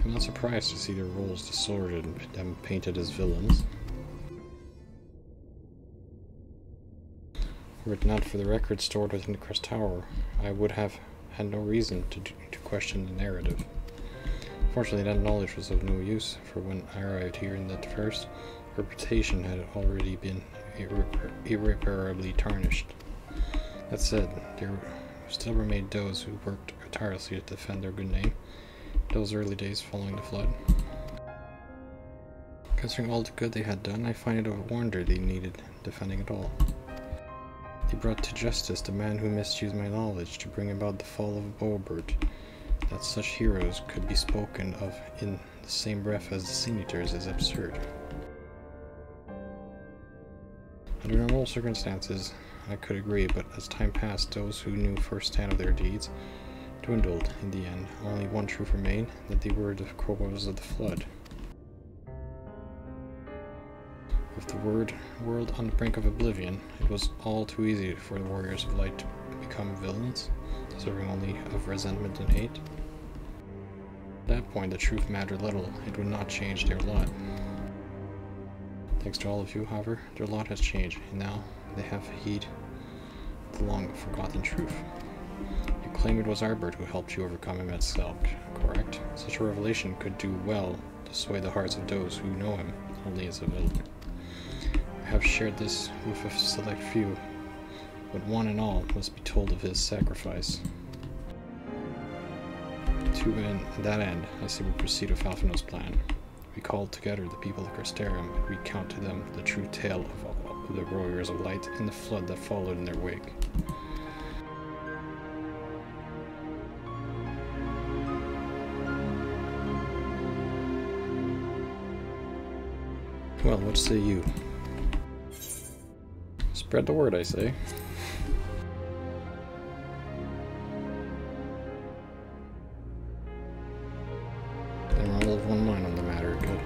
I'm not surprised to see their roles distorted and them painted as villains. Were it not for the record stored within the Cactuar, I would have had no reason to question the narrative. Fortunately, that knowledge was of no use, for when I arrived here in that first, reputation had already been irreparably tarnished. That said, there still remained those who worked tirelessly to defend their good name, those early days following the Flood. Considering all the good they had done, I find it a wonder they needed defending at all. They brought to justice the man who misused my knowledge to bring about the fall of Boebert. That such heroes could be spoken of in the same breath as the Sin Eaters is absurd. Under normal circumstances, I could agree, but as time passed, those who knew firsthand of their deeds dwindled in the end. Only one truth remained, that they were the cause of the Flood. With the world on the brink of oblivion, it was all too easy for the Warriors of Light to become villains, deserving only of resentment and hate. At that point, the truth mattered little. It would not change their lot. Thanks to all of you, however, their lot has changed, and now they have heed the long-forgotten truth. You claim it was Ardbert who helped you overcome him at Selk, correct? Such a revelation could do well to sway the hearts of those who know him only as a villain. I have shared this with a select few, but one and all must be told of his sacrifice. To that end, I say we proceed with Alphinaud's plan. We call together the people of Crystarium and recount to them the true tale of all the Warriors of Light and the Flood that followed in their wake. Well, what say you? Spread the word, I say. Then we're all of one mind on the matter. Good.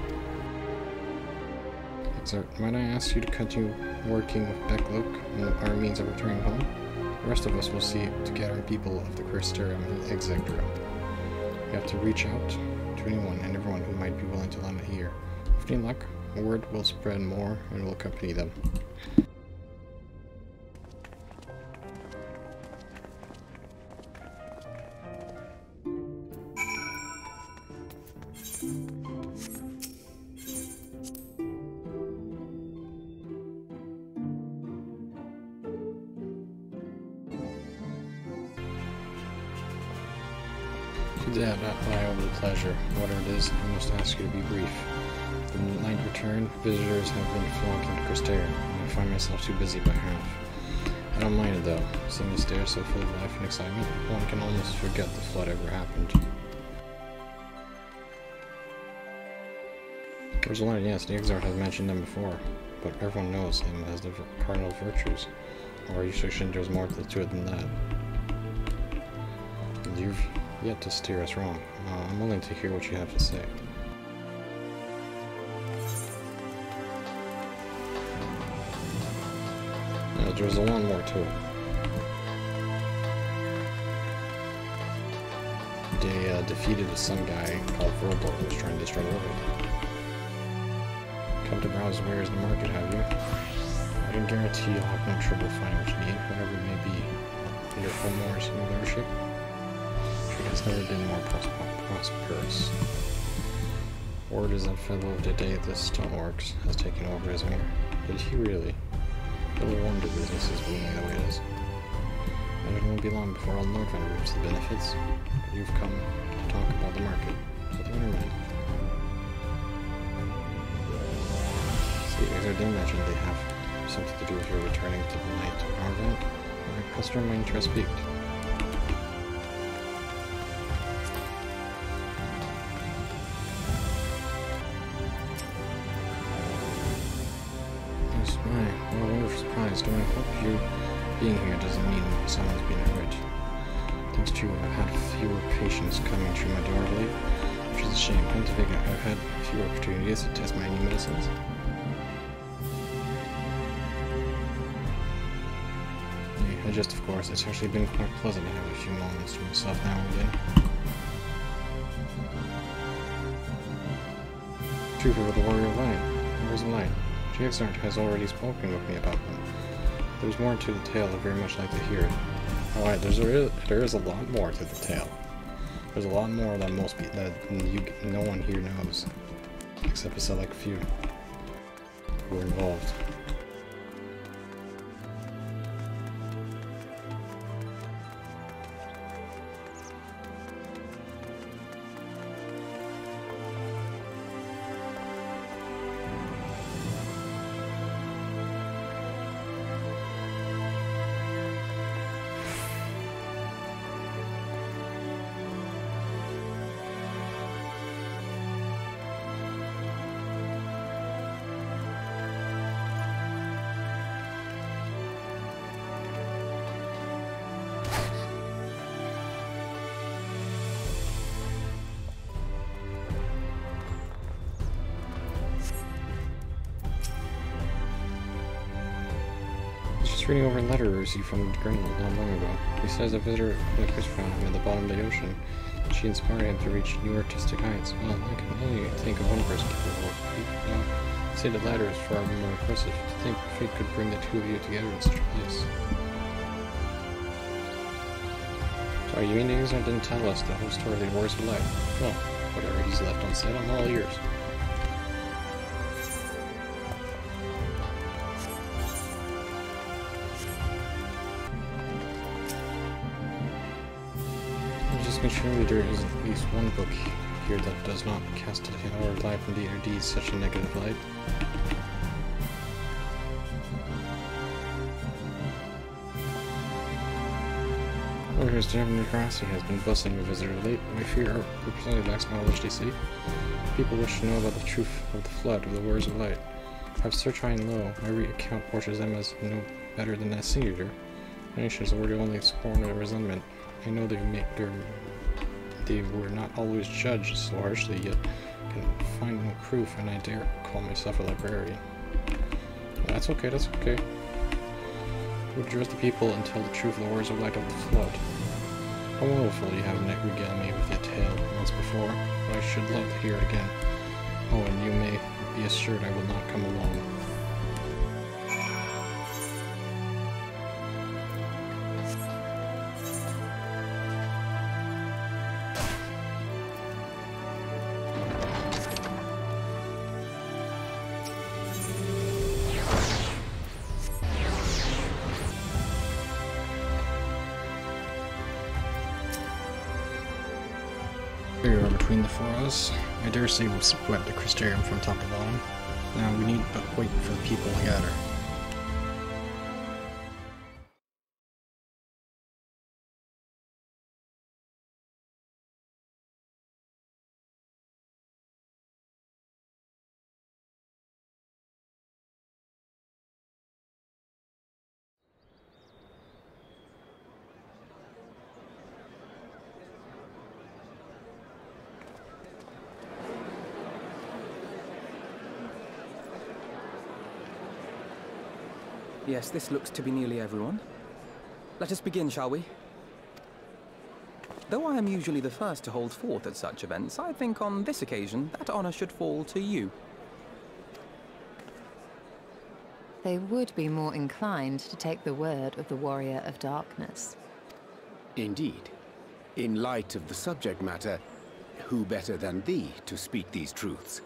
XIV, might I ask you to continue working with Beckloak and our means of returning home? The rest of us will see to gathering people of the Crystarium and XIV. We have to reach out to anyone and everyone who might be willing to lend a ear. With any luck, word will spread more and will accompany them. Dad, I owe the pleasure. Whatever it is, I must ask you to be brief. The night return, visitors have been flocking to Crystarium, and I find myself too busy by half. I don't mind it though. Seeing you stare so full of life and excitement, one can almost forget the Flood ever happened. There's a line, yes, the XIV has mentioned them before, but everyone knows him as the cardinal virtues. Or you think there's more to it than that. You've yet to steer us wrong. I'm willing to hear what you have to say. There's a lot more to it. They defeated some guy called Robot who was trying to destroy the world. Come to browse wares in the market, have you? I can guarantee you'll have no trouble finding what you need, whatever it may be, under Fulmore's new leadership. She has never been more prosperous. Word is that fellow of the day the Stoneworks has taken over as mayor. Did he really? Really wonder business is booming the way it is. And it won't be long before all Nordvan reaps the benefits. But you've come to talk about the market. Something on your mind. See, as I did mention, they have something to do with your returning to the night of Nordvan. My customer interest peaked. What a wonderful surprise. Don't I hope you being here doesn't mean someone's being hurt. Thanks to you, I've had fewer patients coming through my door lately, which is a shame. Come to think, I've had fewer opportunities to test my new medicines. Yeah, just of course, it's actually been quite pleasant to have a few moments to myself now and again. Trooper with the Warrior of Light. Where's the light? XIV has already spoken with me about them. There's more to the tale. I'd very much like to hear it. Alright, there is a lot more to the tale. There's a lot more that no one here knows, except a select few who are involved. Reading over a letter I received from Grendel not long ago. He says a visitor like Chris found him at the bottom of the ocean, and she inspired him to reach new artistic heights. Well, I can only think of one person capable of it. I'd say the latter is far more impressive. To think fate could bring the two of you together in such a place. Sorry, you mean the Exile didn't tell us the whole story of the Wars of Light? Well, whatever he's left unsaid, I'm all ears. Surely there is at least one book here that does not cast our life and deed or deeds such a negative light. Warriors General Grassi has been busting the visitor late. I fear our representative lacks knowledge, DC. People wish to know about the truth of the flood of the Wars of Light. Perhaps search high and low. Every account portrays them as no better than that singular. Nations were the only scorn of resentment. I know they were not always judged so harshly, yet can find no proof, and I dare call myself a librarian. Well, that's okay, that's okay. We'll address the people and tell the truth of the Wars of Light of the Flood. How wonderful you have regaled me with your tale once before, but I should love to hear it again. Oh, and you may be assured I will not come alone. Here you are between the four of us. I dare say we'll sweep the Crystarium from top to bottom. Now we need but wait for the people to gather. Yes, this looks to be nearly everyone. Let us begin, shall we? Though I am usually the first to hold forth at such events, I think on this occasion that honor should fall to you. They would be more inclined to take the word of the Warrior of Darkness. Indeed. In light of the subject matter, who better than thee to speak these truths?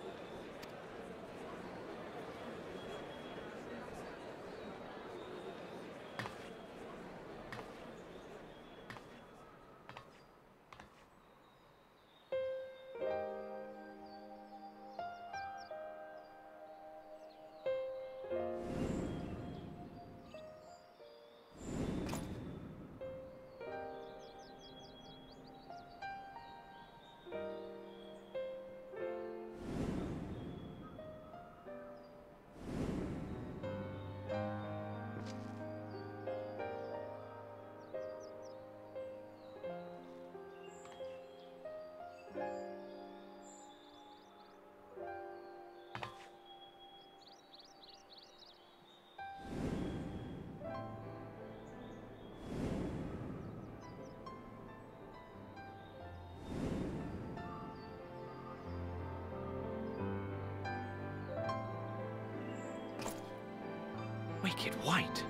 Wicked White?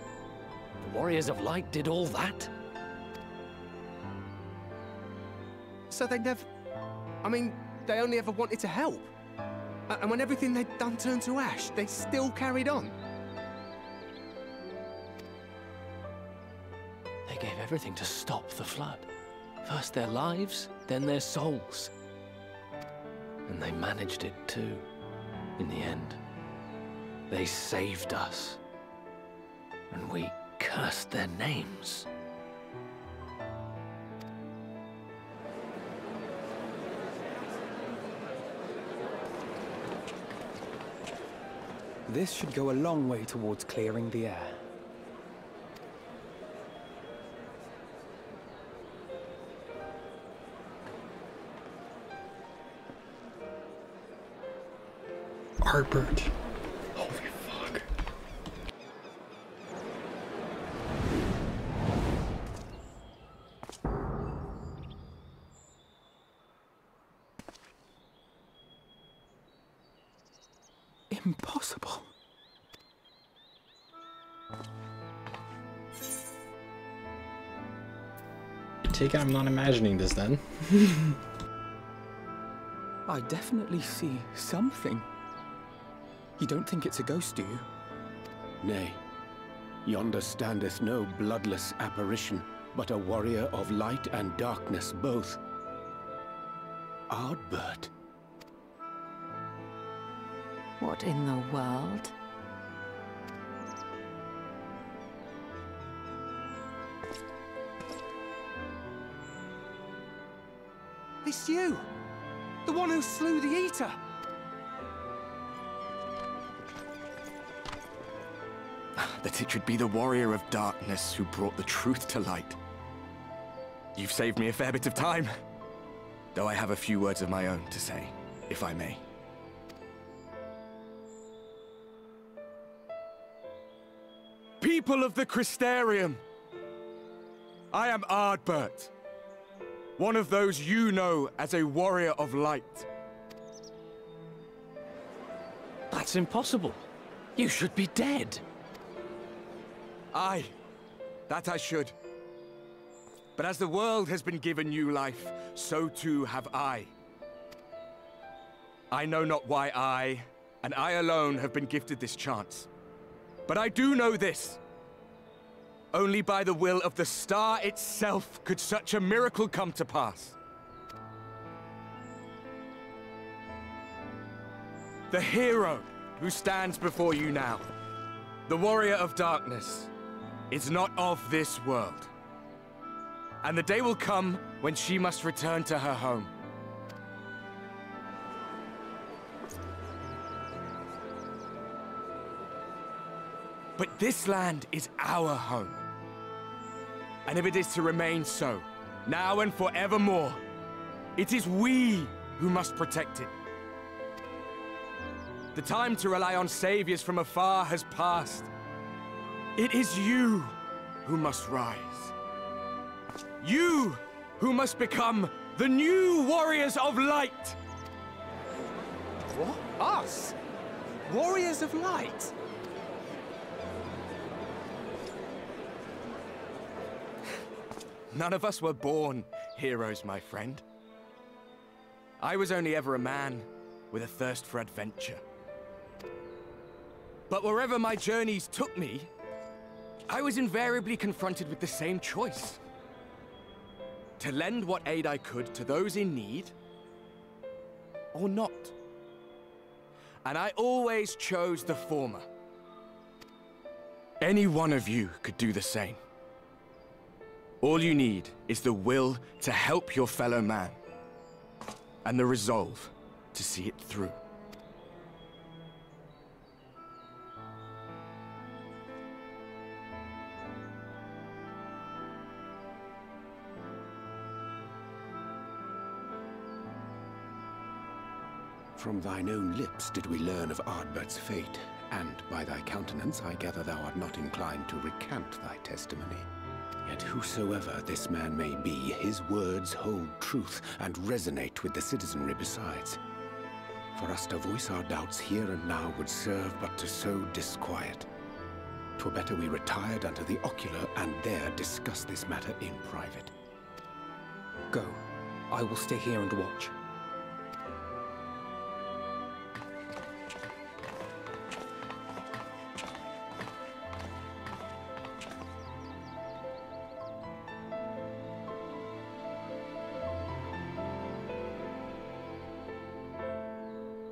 The Warriors of Light did all that? So they never... I mean, they only ever wanted to help. And when everything they'd done turned to ash, they still carried on. They gave everything to stop the flood. First their lives, then their souls. And they managed it too, in the end. They saved us. And we cursed their names. This should go a long way towards clearing the air. Ardbert. Holy fuck. Impossible. Take it I'm not imagining this then. I definitely see something. You don't think it's a ghost, do you? Nay. Yonder standeth no bloodless apparition, but a warrior of light and darkness both. Ardbert. What in the world? It's you! The one who slew the Eater! That it should be the Warrior of Darkness who brought the truth to light. You've saved me a fair bit of time. Though I have a few words of my own to say, if I may. People of the Crystarium! I am Ardbert. One of those you know as a warrior of light. That's impossible. You should be dead. Aye, that I should. But as the world has been given new life, so too have I. I know not why I, and I alone, have been gifted this chance. But I do know this. Only by the will of the star itself could such a miracle come to pass. The hero who stands before you now, the Warrior of Darkness, is not of this world. And the day will come when she must return to her home. But this land is our home. And if it is to remain so, now and forevermore, it is we who must protect it. The time to rely on saviors from afar has passed. It is you who must rise. You who must become the new Warriors of Light! What? Us? Warriors of Light? None of us were born heroes, my friend. I was only ever a man with a thirst for adventure. But wherever my journeys took me, I was invariably confronted with the same choice. To lend what aid I could to those in need, or not. And I always chose the former. Any one of you could do the same. All you need is the will to help your fellow man, and the resolve to see it through. From thine own lips did we learn of Ardbert's fate, and by thy countenance I gather thou art not inclined to recant thy testimony. Yet whosoever this man may be, his words hold truth and resonate with the citizenry besides. For us to voice our doubts here and now would serve but to sow disquiet. 'Twere better we retired unto the ocular and there discuss this matter in private. Go. I will stay here and watch.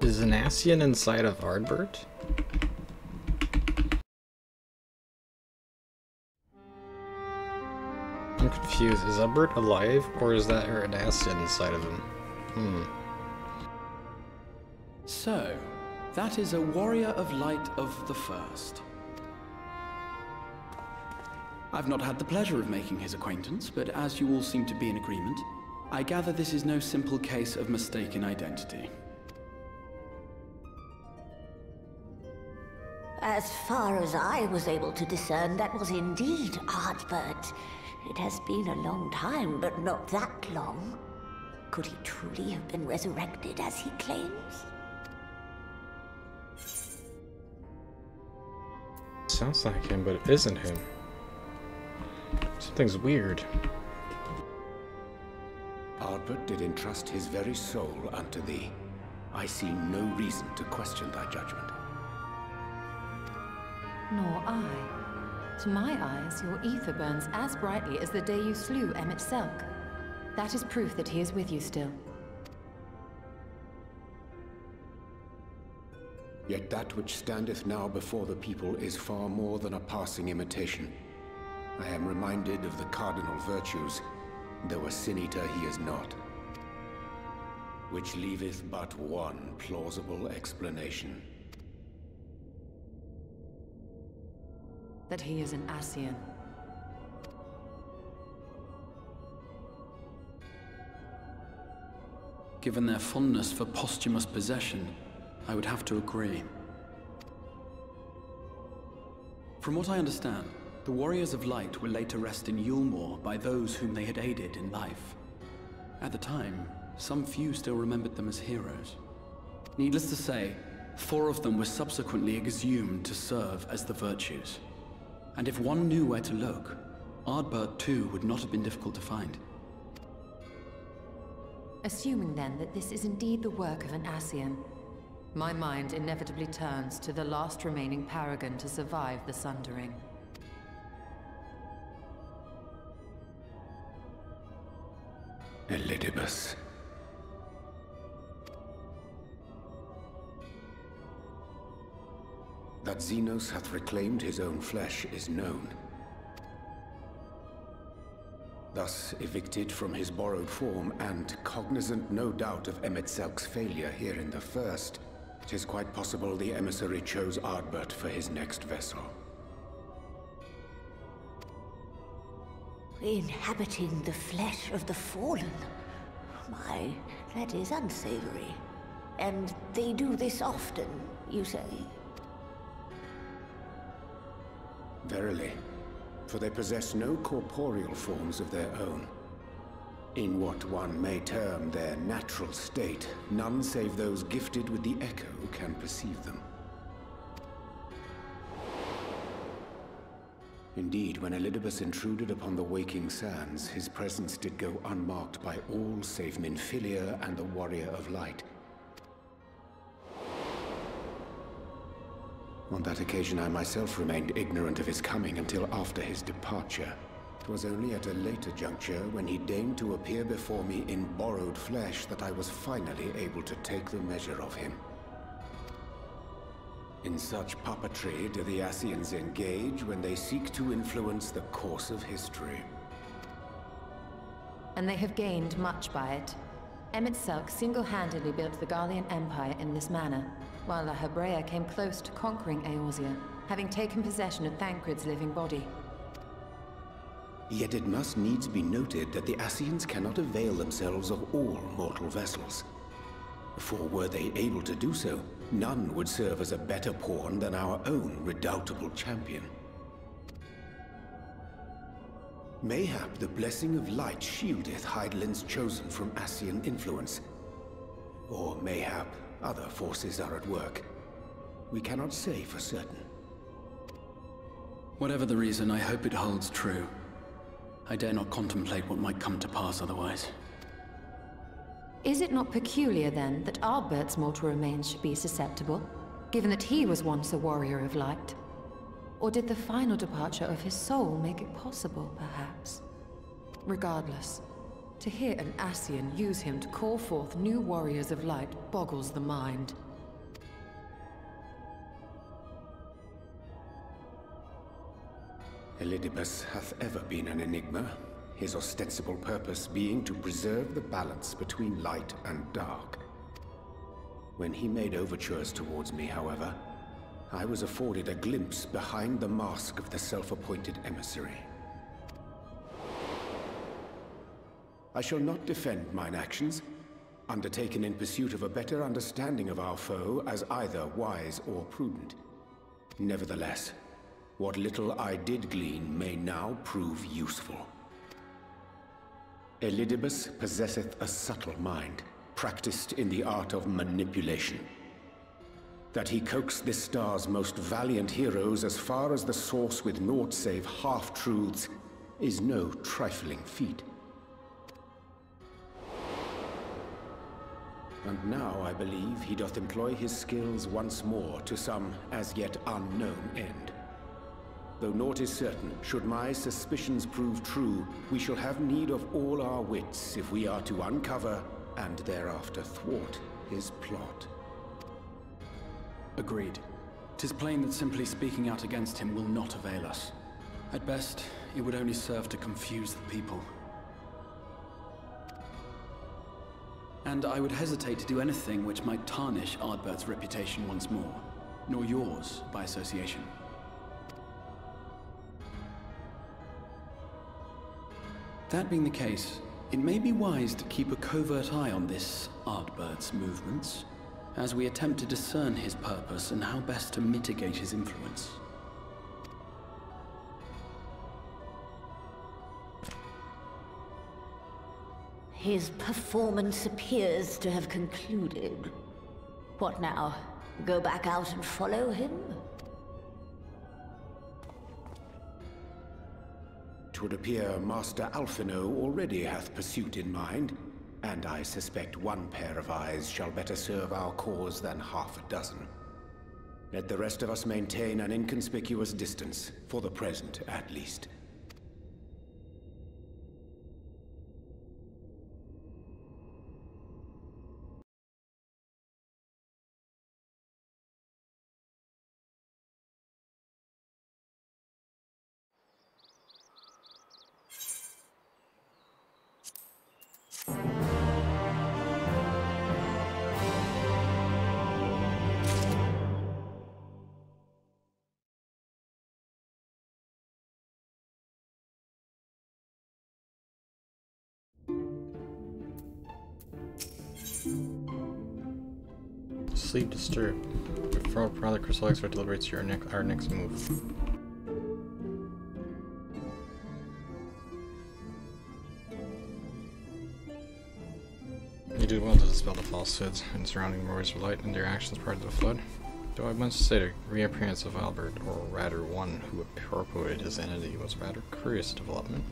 Is an Ascian inside of Ardbert? I'm confused. Is Ardbert alive, or is that an Ascian inside of him? So, that is a warrior of light of the First. I've not had the pleasure of making his acquaintance, but as you all seem to be in agreement, I gather this is no simple case of mistaken identity. As far as I was able to discern, that was indeed Ardbert. It has been a long time, but not that long. Could he truly have been resurrected as he claims? Sounds like him, but it isn't him. Something's weird. Ardbert did entrust his very soul unto thee. I see no reason to question thy judgment. Nor I. To my eyes, your ether burns as brightly as the day you slew Emmett Selk. That is proof that he is with you still. Yet that which standeth now before the people is far more than a passing imitation. I am reminded of the cardinal virtues, though a sin-eater he is not. Which leaveth but one plausible explanation. That he is an Ascian. Given their fondness for posthumous possession, I would have to agree. From what I understand, the Warriors of Light were laid to rest in Yulmore by those whom they had aided in life. At the time, some few still remembered them as heroes. Needless to say, 4 of them were subsequently exhumed to serve as the Virtues. And if one knew where to look, Ardbert too would not have been difficult to find. Assuming then that this is indeed the work of an Ascian, my mind inevitably turns to the last remaining paragon to survive the Sundering. Elidibus. That Xenos hath reclaimed his own flesh is known. Thus evicted from his borrowed form, and cognizant no doubt of Emmett Selk's failure here in the First, 'tis quite possible the emissary chose Ardbert for his next vessel. Inhabiting the flesh of the fallen. My, that is unsavory. And they do this often, you say? Verily, for they possess no corporeal forms of their own. In what one may term their natural state, none save those gifted with the echo can perceive them. Indeed, when Elidibus intruded upon the waking sands, his presence did go unmarked by all save Minfilia and the Warrior of Light. On that occasion, I myself remained ignorant of his coming until after his departure. It was only at a later juncture, when he deigned to appear before me in borrowed flesh, that I was finally able to take the measure of him. In such puppetry do the Ascians engage when they seek to influence the course of history. And they have gained much by it. Emmett Selk single-handedly built the Garlean Empire in this manner, while La Hebrea came close to conquering Eorzea, having taken possession of Thancred's living body. Yet it must needs be noted that the Ascians cannot avail themselves of all mortal vessels. For were they able to do so, none would serve as a better pawn than our own redoubtable champion. Mayhap the blessing of light shieldeth Hydaelyn's chosen from Ascian influence. Or mayhap other forces are at work. We cannot say for certain. Whatever the reason, I hope it holds true. I dare not contemplate what might come to pass otherwise. Is it not peculiar, then, that Ardbert's mortal remains should be susceptible, given that he was once a warrior of light? Or did the final departure of his soul make it possible, perhaps? Regardless, to hear an Ascian use him to call forth new warriors of light boggles the mind. Elidibus hath ever been an enigma, his ostensible purpose being to preserve the balance between light and dark. When he made overtures towards me, however, I was afforded a glimpse behind the mask of the self-appointed emissary. I shall not defend mine actions, undertaken in pursuit of a better understanding of our foe as either wise or prudent. Nevertheless, what little I did glean may now prove useful. Elidibus possesseth a subtle mind, practiced in the art of manipulation. That he coaxed this star's most valiant heroes as far as the source with naught save half-truths is no trifling feat. And now I believe he doth employ his skills once more to some as yet unknown end. Though naught is certain, should my suspicions prove true, we shall have need of all our wits if we are to uncover and thereafter thwart his plot. Agreed. 'Tis plain that simply speaking out against him will not avail us. At best, it would only serve to confuse the people. And I would hesitate to do anything which might tarnish Ardbert's reputation once more, nor yours by association. That being the case, it may be wise to keep a covert eye on this Ardbert's movements, as we attempt to discern his purpose and how best to mitigate his influence. His performance appears to have concluded. What now? Go back out and follow him? 'Twould appear Master Alphino already hath pursuit in mind, and I suspect one pair of eyes shall better serve our cause than half a dozen. Let the rest of us maintain an inconspicuous distance, for the present at least. Sleep disturbed. Before the crystal expert deliberates our next move. did well to dispel the falsehoods and surrounding words of light and their actions prior to the flood. Though I must say the reappearance of Albert, or rather one who appropriated his entity, was a rather curious development.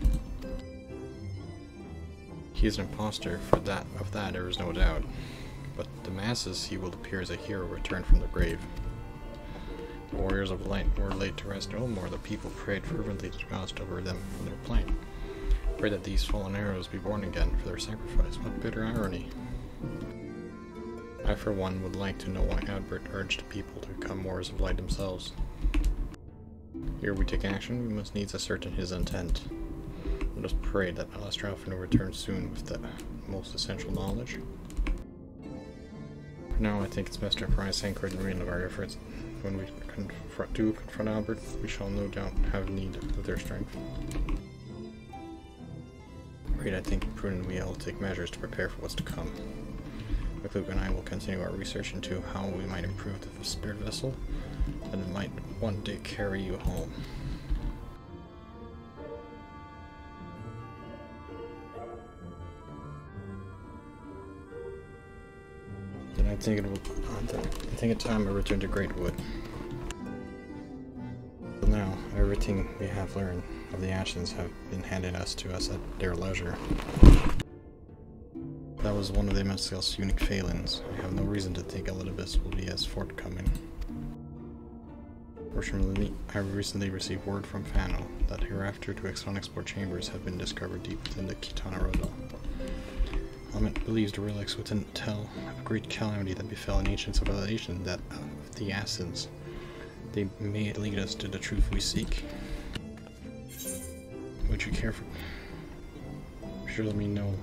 He is an imposter, of that there is no doubt. But to the masses he will appear as a hero returned from the grave. The warriors of light were laid to rest no more. The people prayed fervently to God over them from their plain. Pray that these fallen heroes be born again for their sacrifice. What bitter irony. I for one would like to know why Albert urged the people to become warriors of light themselves. Ere we take action, we must needs ascertain his intent. Let us pray that Alastralfin will return soon with the most essential knowledge. For now, I think it's best to apprise Sancred and Marine of our efforts. When we confront Albert, we shall no doubt have need of their strength. Reed, I think prudent we all take measures to prepare for what's to come. Luke and I will continue our research into how we might improve the spirit vessel, and it might one day carry you home. Then I think it's time I return to Greatwood. But now, everything we have learned of the actions have been handed to us at their leisure. That was one of the MSL's unique failings. I have no reason to think Elidibus will be as forthcoming. Fortunately, I recently received word from Fano that hereafter 2 external export chambers have been discovered deep within the Kitana Roda. Element believes the relics would tell of a great calamity that befell an ancient civilization, that of the acids. They may lead us to the truth we seek. Would you care for... Sure, let me know.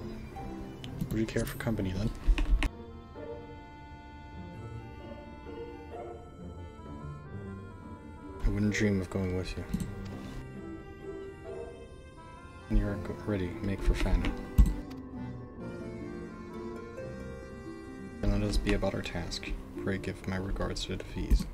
Would you care for company then? I wouldn't dream of going with you. When you are ready, make for Fano. Then let us be about our task. Pray give my regards to the Fees.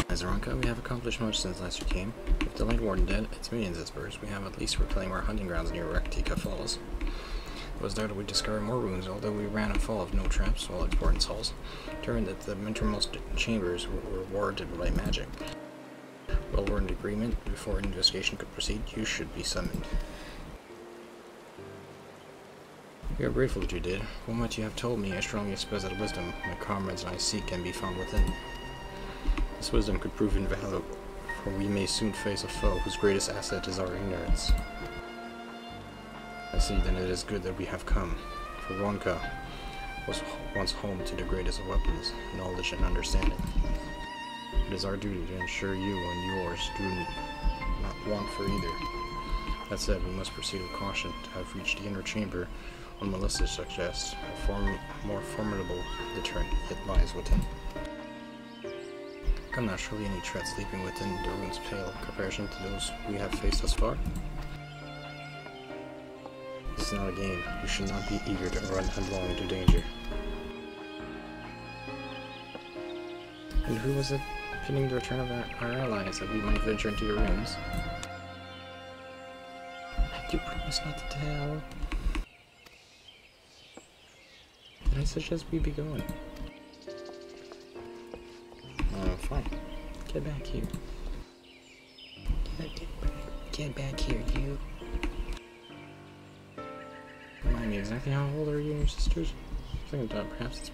Azaranka, we have accomplished much since last you came. With the Light Warden dead, its minions dispersed, we have at least reclaimed our hunting grounds near Rectica Falls. It was there that we discovered more ruins, although we ran afoul of no traps while exploring Halls, determined that the innermost chambers were warded by magic. Well, we're in agreement. Before investigation could proceed, you should be summoned. We are grateful that you did. From what you have told me, I strongly suppose that wisdom my comrades and I seek can be found within. This wisdom could prove invaluable, for we may soon face a foe whose greatest asset is our ignorance. I see then it is good that we have come, for Ronka was once home to the greatest of weapons, knowledge and understanding. It is our duty to ensure you and yours do not want for either. That said, we must proceed with caution. To have reached the inner chamber, one Melissa suggests a more formidable deterrent yet lies within. Come now, surely any threat sleeping within the ruins pale in comparison to those we have faced thus far? This is not a game. You should not be eager to run headlong into danger. And who was it pinning the return of our allies that we might venture into your ruins? I do promise not to tell. I suggest we be going. Fine. Get back here. Get back here, you. Remind me, exactly how old are you and your sisters? I think perhaps it's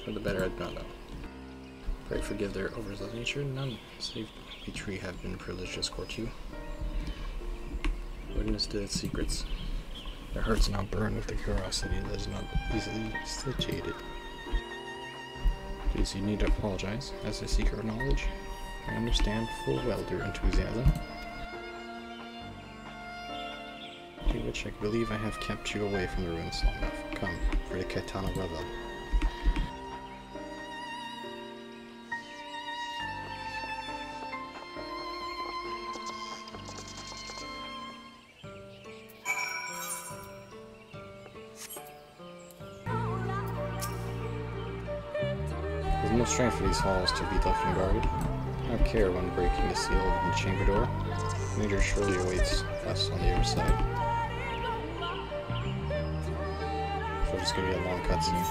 for the better, I don't know. Pray forgive their overzealous nature. None save we three have been privileged to escort you. Witness to its secrets. Their hearts now burn with the curiosity that is not easily satiated. Please, you need to apologize, as a seeker of knowledge. I understand full well your enthusiasm. To which I believe I have kept you away from the ruins long enough. Come, for the Kitana Revel. constraint for these halls to be left unguarded. I don't care when breaking the seal of the chamber door. Danger surely awaits us on the other side. So it's gonna be a long cutscene.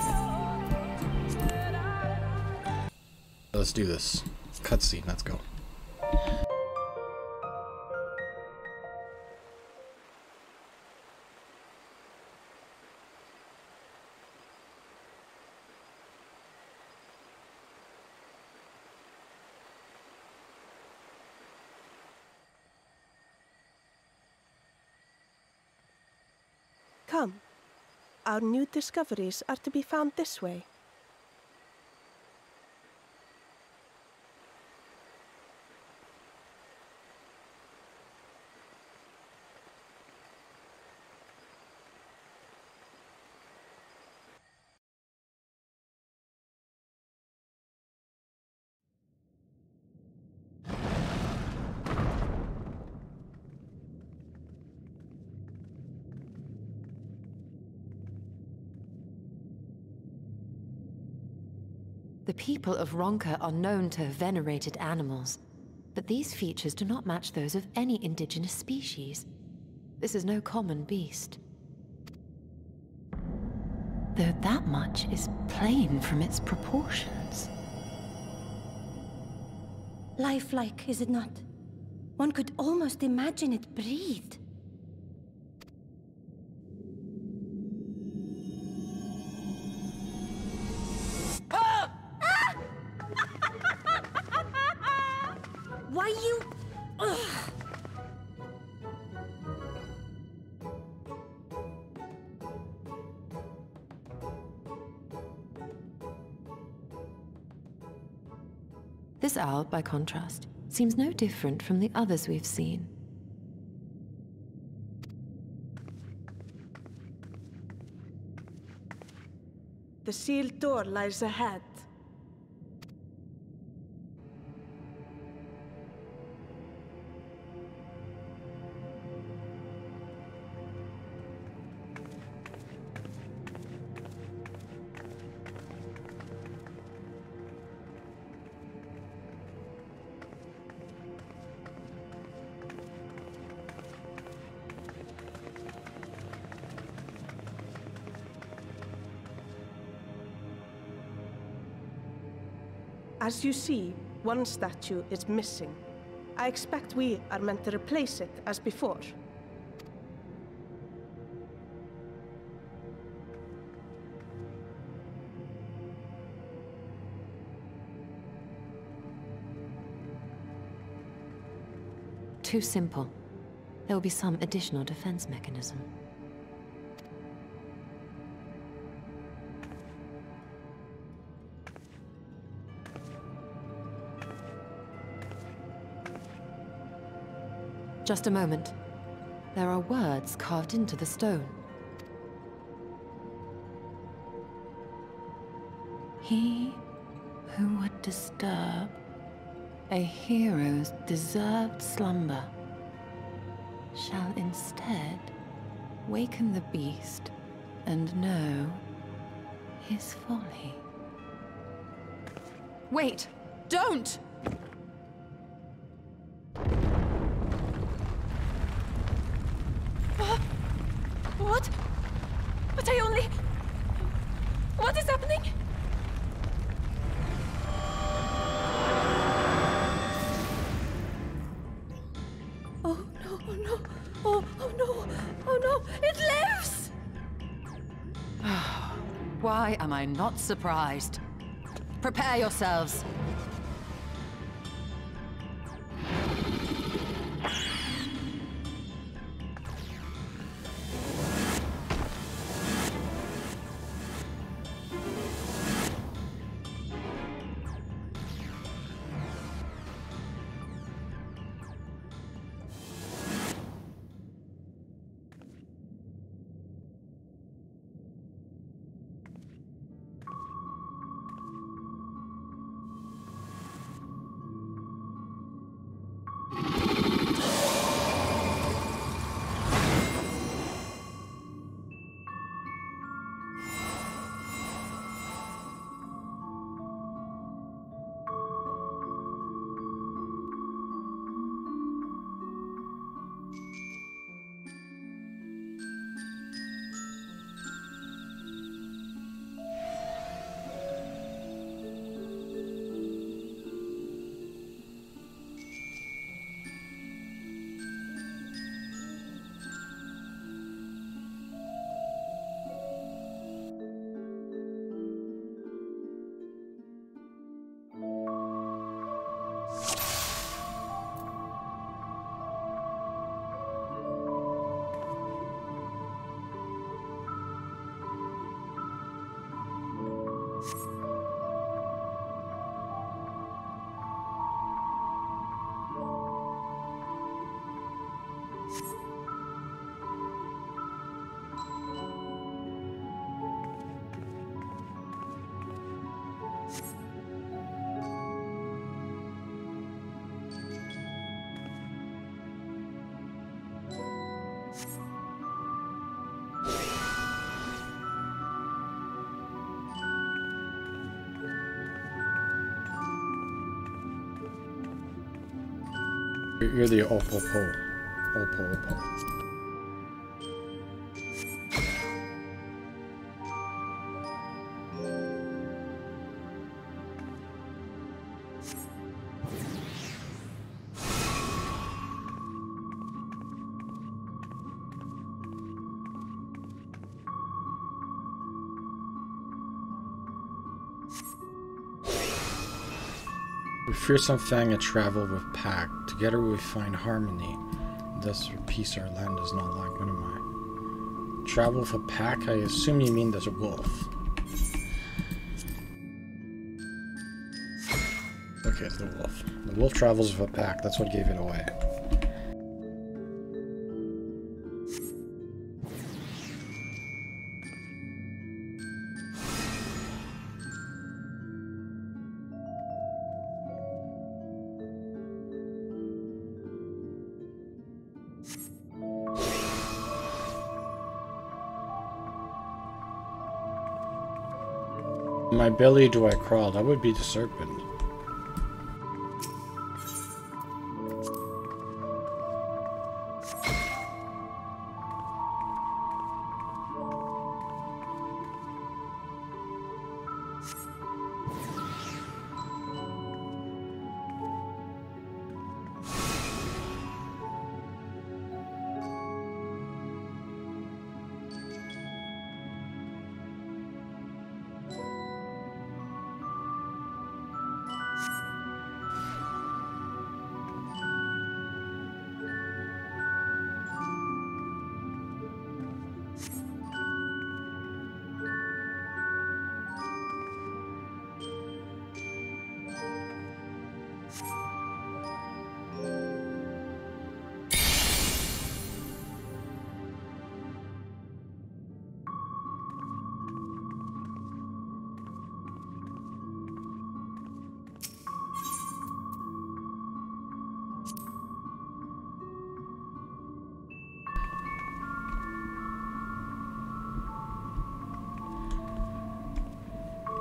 Let's do this. Cutscene, let's go. Come. Our new discoveries are to be found this way. The people of Ronka are known to have venerated animals, but these features do not match those of any indigenous species. This is no common beast. Though that much is plain from its proportions. Lifelike, is it not? One could almost imagine it breathed. Why you... Ugh. This owl, by contrast, seems no different from the others we've seen. The sealed door lies ahead. As you see, one statue is missing. I expect we are meant to replace it as before. Too simple. There will be some additional defense mechanism. Just a moment. There are words carved into the stone. He who would disturb a hero's deserved slumber shall instead waken the beast and know his folly. Wait! Don't! What? But I only... What is happening? Oh no, oh no, oh no, oh no, it lives! Why am I not surprised? Prepare yourselves. You're the Opopo. Opo. We fear some fang and travel with pack. Together we find harmony. Thus for peace our land does not lack. What am I? Travel with a pack? I assume you mean there's a wolf. Okay, it's the wolf. The wolf travels with a pack. That's what gave it away. My belly do I crawl? That would be the serpent.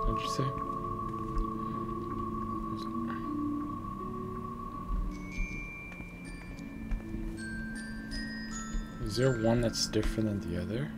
What did you say? Is there one that's different than the other?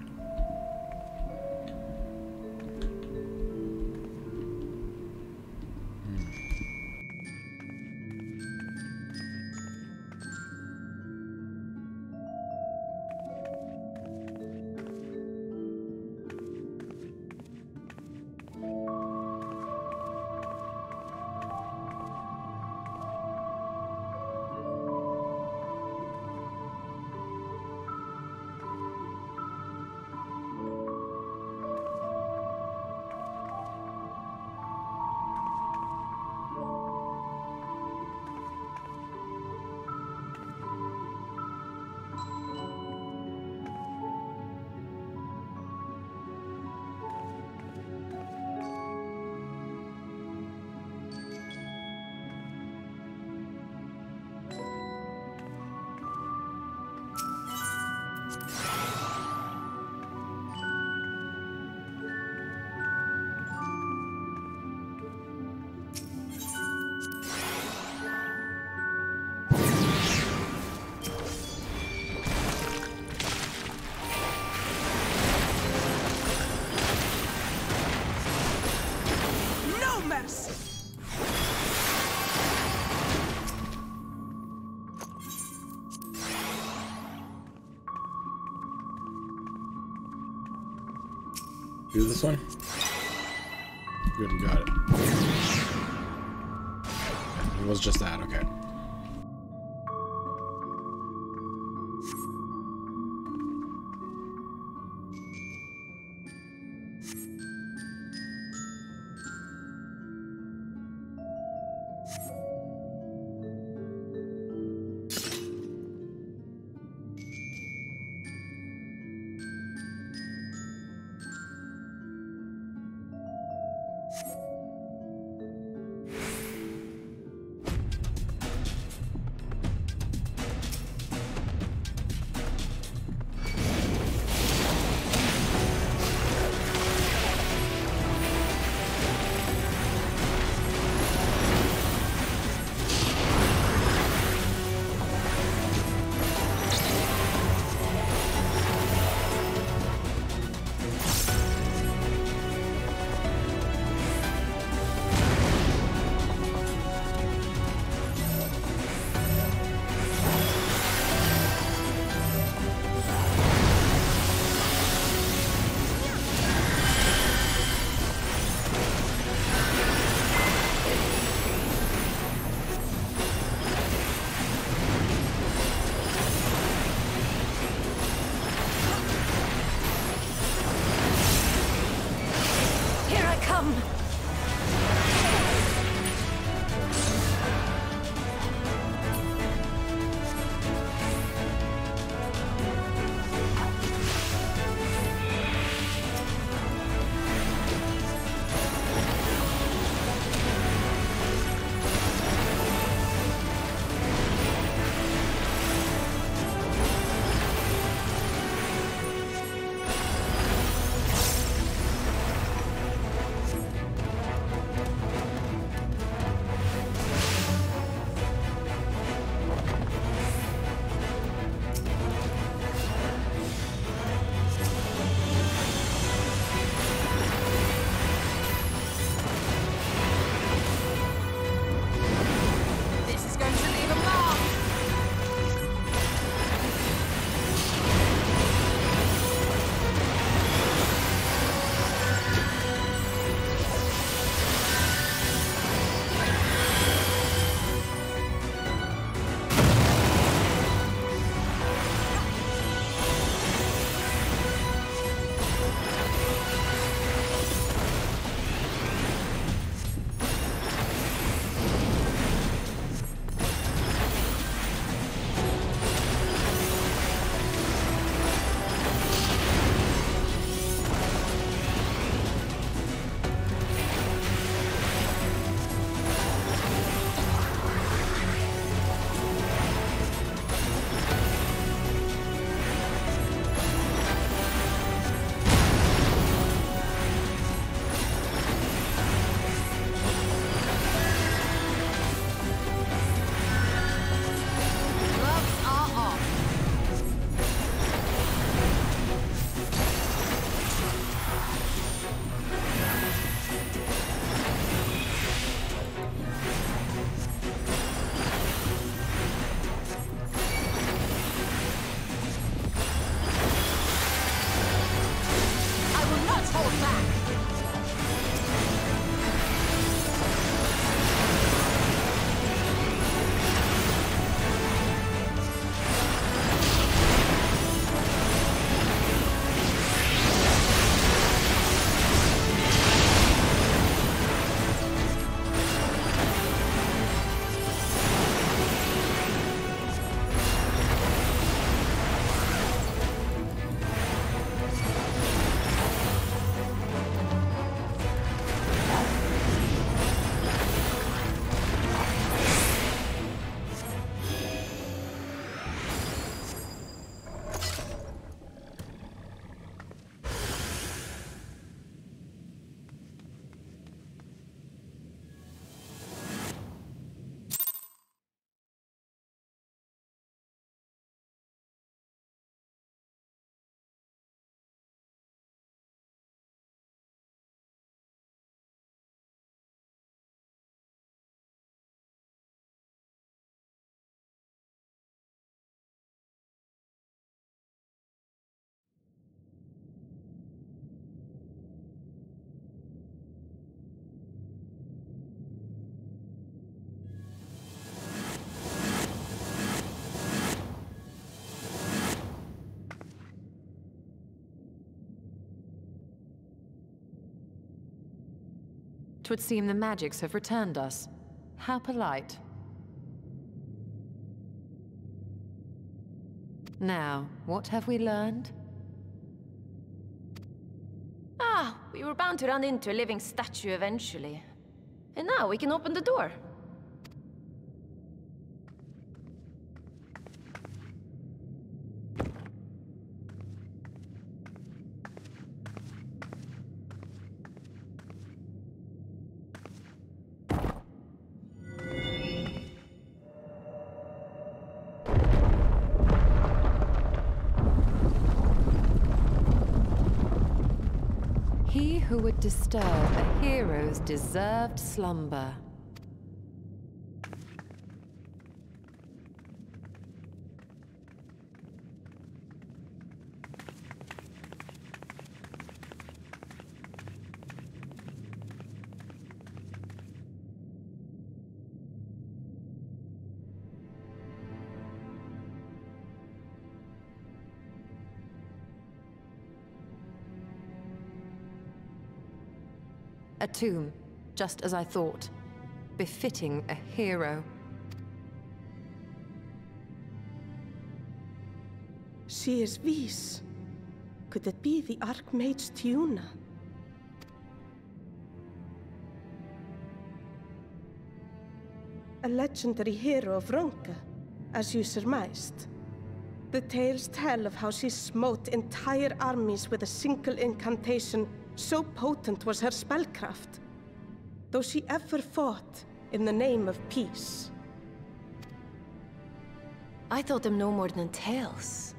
Do this one? Good, we got it. It was just that, okay. come!'Twould seem the magics have returned us. How polite. Now, what have we learned? Ah, we were bound to run into a living statue eventually. And now we can open the door. He who would disturb a hero's deserved slumber. A tomb, just as I thought. Befitting a hero. She is Vis. Could it be the Archmage Tiuna? A legendary hero of Ronka, as you surmised. The tales tell of how she smote entire armies with a single incantation, so potent was her spellcraft. Though she ever fought in the name of peace. I thought them no more than tales.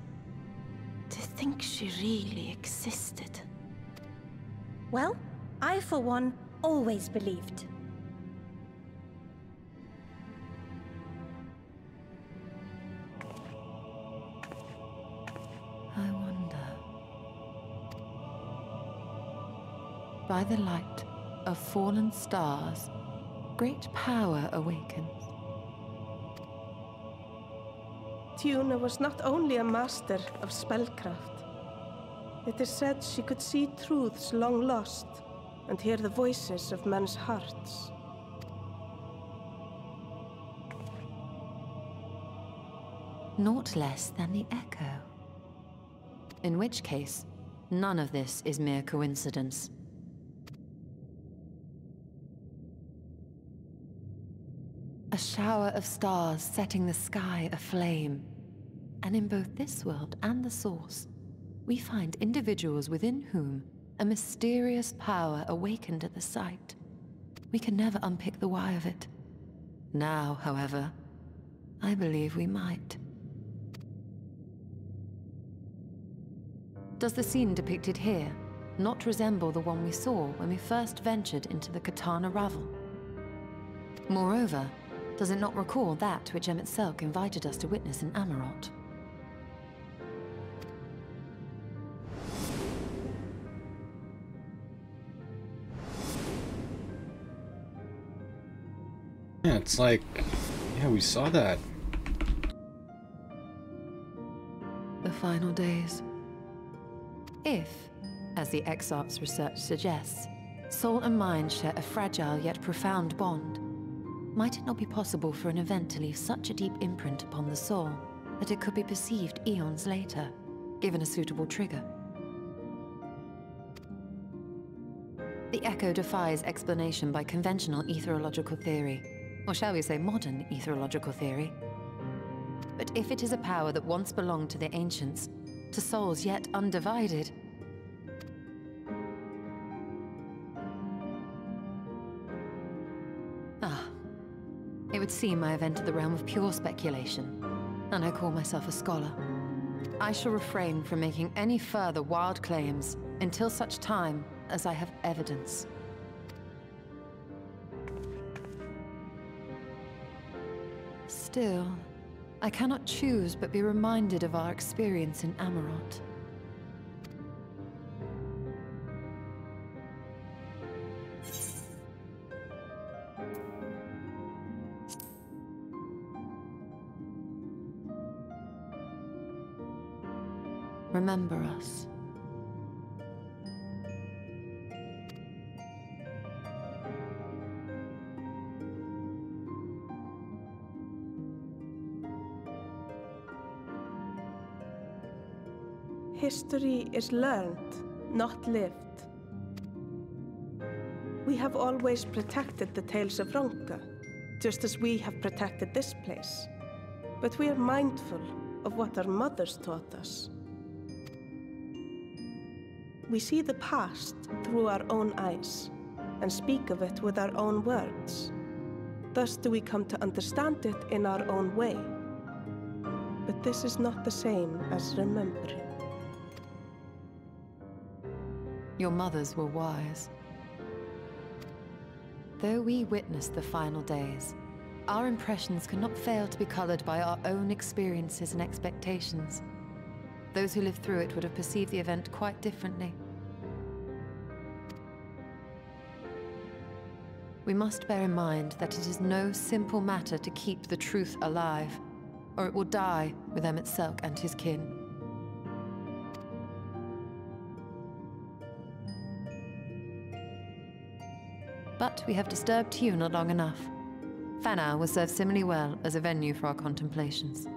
To think she really existed. Well, I for one always believed. I wonder. By the light of fallen stars, great power awakens. Tiuna was not only a master of spellcraft. It is said she could see truths long lost and hear the voices of men's hearts. Naught less than the echo. In which case, none of this is mere coincidence. A shower of stars setting the sky aflame. And in both this world and the Source, we find individuals within whom a mysterious power awakened at the sight. We can never unpick the why of it. Now, however, I believe we might. Does the scene depicted here not resemble the one we saw when we first ventured into the Katana Ravel? Moreover, does it not recall that which Emmett Selk invited us to witness in Amarot? Yeah, it's like, yeah, we saw that. The final days. If, as the XIV's research suggests, soul and mind share a fragile yet profound bond, might it not be possible for an event to leave such a deep imprint upon the soul that it could be perceived eons later, given a suitable trigger? The echo defies explanation by conventional etherological theory, or shall we say modern etherological theory. But if it is a power that once belonged to the ancients, to souls yet undivided, it would seem I have entered the realm of pure speculation, and I call myself a scholar. I shall refrain from making any further wild claims until such time as I have evidence. Still, I cannot choose but be reminded of our experience in Amarot. Remember us. History is learned, not lived. We have always protected the tales of Ronka, just as we have protected this place. But we are mindful of what our mothers taught us. We see the past through our own eyes, and speak of it with our own words. Thus do we come to understand it in our own way. But this is not the same as remembering. Your mothers were wise. Though we witnessed the final days, our impressions cannot fail to be colored by our own experiences and expectations. Those who lived through it would have perceived the event quite differently. We must bear in mind that it is no simple matter to keep the truth alive, or it will die with Emmett Selk and his kin. But we have disturbed you not long enough. Fana will serve similarly well as a venue for our contemplations.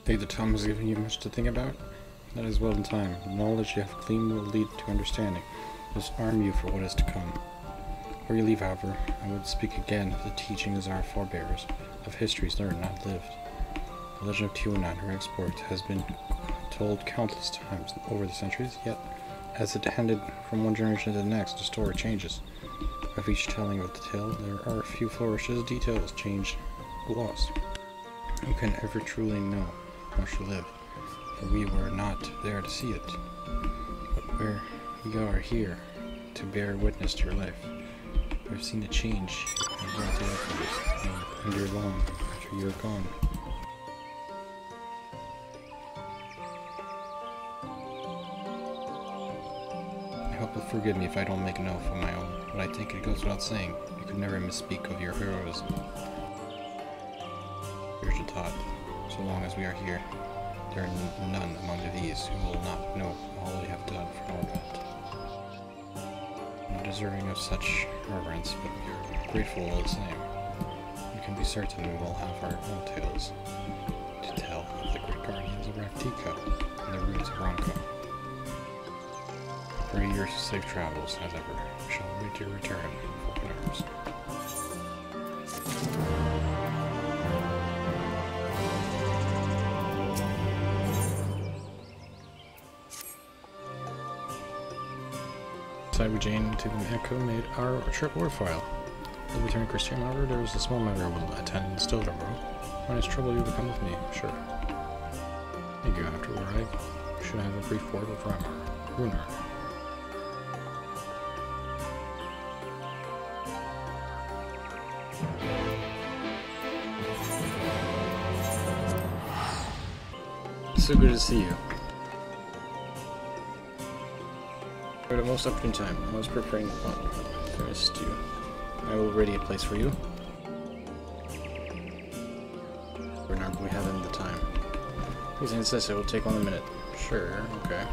Think the Tom has given you much to think about? That is well in time. The knowledge you have gleaned will lead to understanding. Must arm you for what is to come. Before you leave, however, I would speak again of the teachings of our forebears, of histories learned, not lived. The legend of Tiona, her export, has been told countless times over the centuries, yet, as it handed from one generation to the next, the story changes. Of each telling of the tale, there are a few flourishes, details changed, lost. Who can ever truly know how she lived? For we were not there to see it. But where we are here, to bear witness to your life, we have seen it change and brought the outcomes, and endure long after you are gone. I hope you'll forgive me if I don't make an oath of my own, but I think it goes without saying, you could never misspeak of your heroism. Spiritual thought, so long as we are here, there are none among these who will not know all we have done for Norbert. Not deserving of such reverence, but we are grateful all the same. You can be certain we will have our own tales to tell of the great guardians of Raktika and the ruins of Ronco. Pray your safe travels, as ever. We shall await your return with open arms. With Jane to Echo made our trip worthwhile. The returning Christian, however, there was a small matter will attend in Stillborough. When it's trouble, you will come with me, sure. Thank you. After we arrive, we should have a brief word with Runar. So good to see you. At a most opportune time, I was preparing for a stew. I will ready a place for you. Bernard, we haven't the time. Please insist, it will take 1 minute. Sure, okay.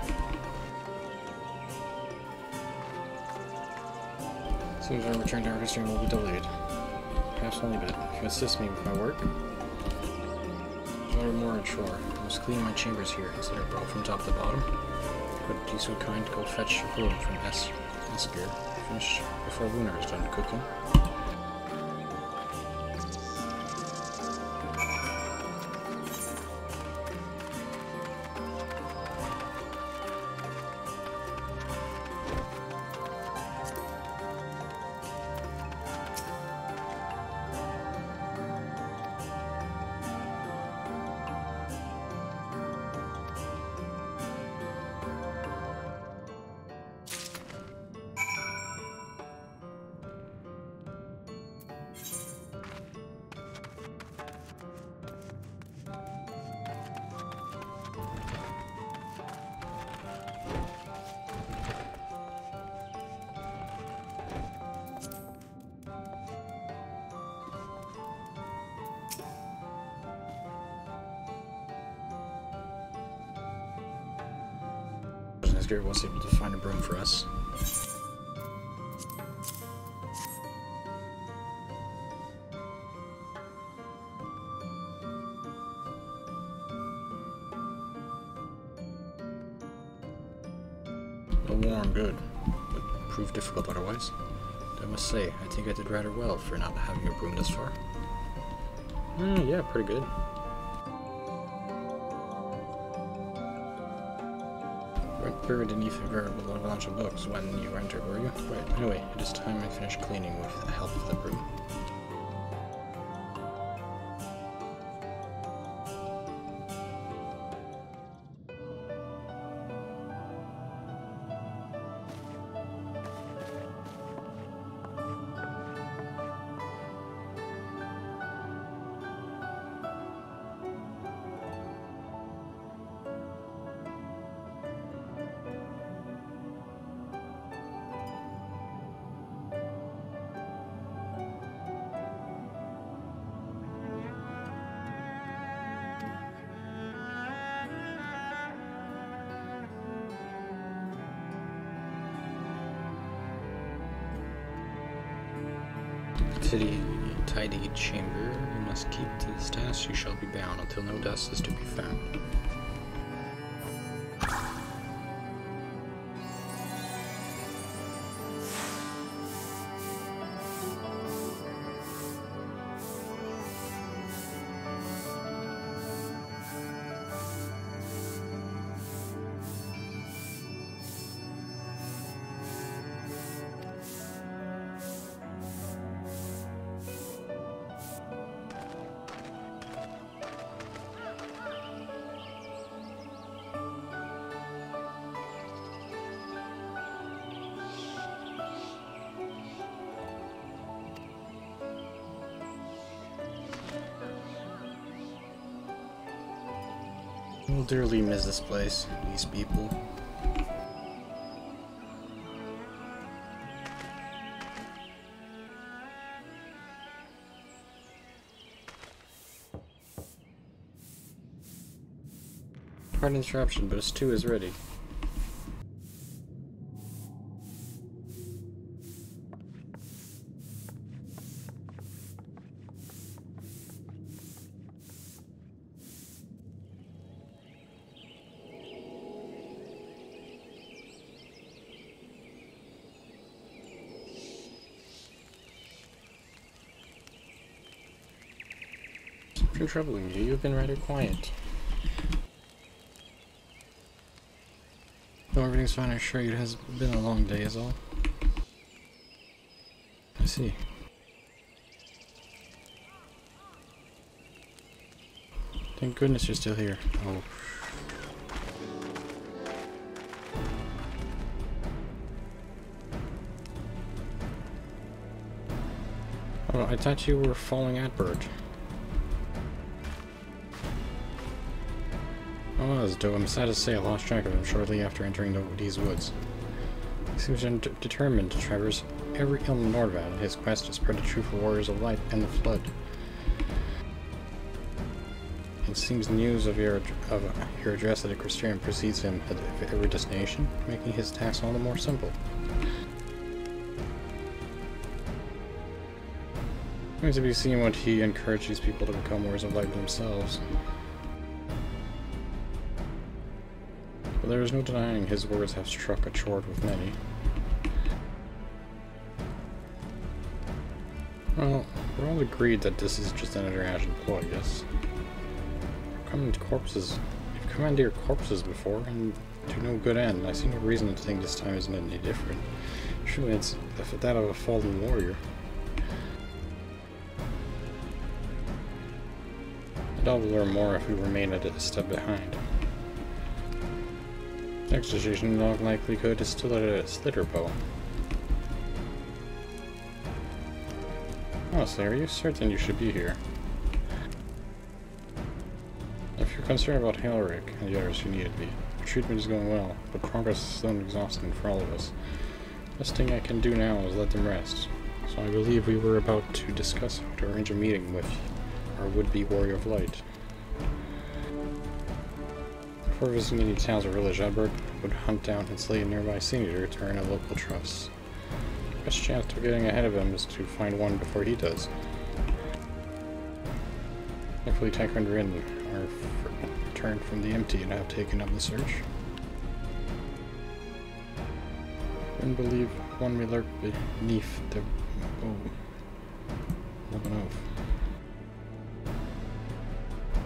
As soon as I return to our history will be delayed. Perhaps only a bit. If you assist me with my work. There's more on shore. I must clean my chambers here, consider bro from top to bottom. Would be so kind to go fetch a broom from Esker. Finish before Lunar is done cooking. Esker was able to find a broom for us. Warm, good, but proved difficult otherwise. I must say, I think I did rather well for not having a broom thus far. Yeah, pretty good. You weren't buried beneath a veritable avalanche of books when you entered, were you? Right, anyway, it is time I finished cleaning with the help of the broom. tidy chamber. You must keep to this task. You shall be bound until no dust is to be found. I will dearly miss this place, these people. Pardon interruption, but a stew is ready. Been troubling you. You've been rather quiet. No, everything's fine. I assure you it has been a long day is all. I see. Thank goodness you're still here. Oh. Oh, I thought you were following Atbert. Oh, though I'm sad to say I lost track of him shortly after entering these woods. He seems determined to traverse every hill in Nordvad in his quest to spread the truth of warriors of light and the flood. It seems news of your address at the Crystarium precedes him at every destination, making his task all the more simple. Going to be seeing what he encouraged these people to become warriors of light themselves. But there is no denying his words have struck a chord with many. Well, we're all agreed that this is just another Ashen ploy, yes? You've commandeered corpses before, and to no good end. I see no reason to think this time isn't any different. Surely it's that of a fallen warrior. I doubt we'll learn more if we remain a step behind. Next decision, in all likelihood, is still at a slitter bow. Honestly, are you certain you should be here? If you're concerned about Halric and the others who need to be, the treatment is going well, but progress is still exhausting for all of us. Best thing I can do now is let them rest. So I believe we were about to discuss how to arrange a meeting with our would-be warrior of light. Before visiting any towns or village, Edward would hunt down and slay a nearby senator to earn a local trust. Best chance of getting ahead of him is to find one before he does. Hopefully Tycho and Rin are returned from the empty and have taken up the search. Rin believe one may lurk beneath the Lobanov.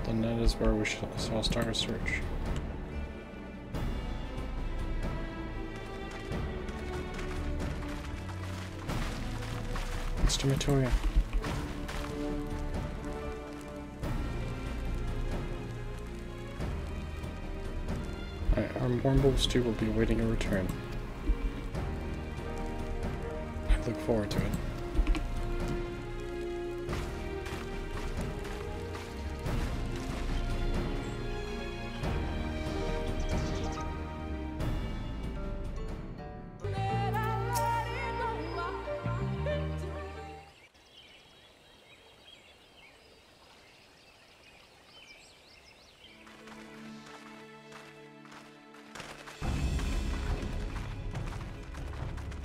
Then that is where we shall start a search. Mitoria. Our Wormwolves too will be awaiting a return. I look forward to it.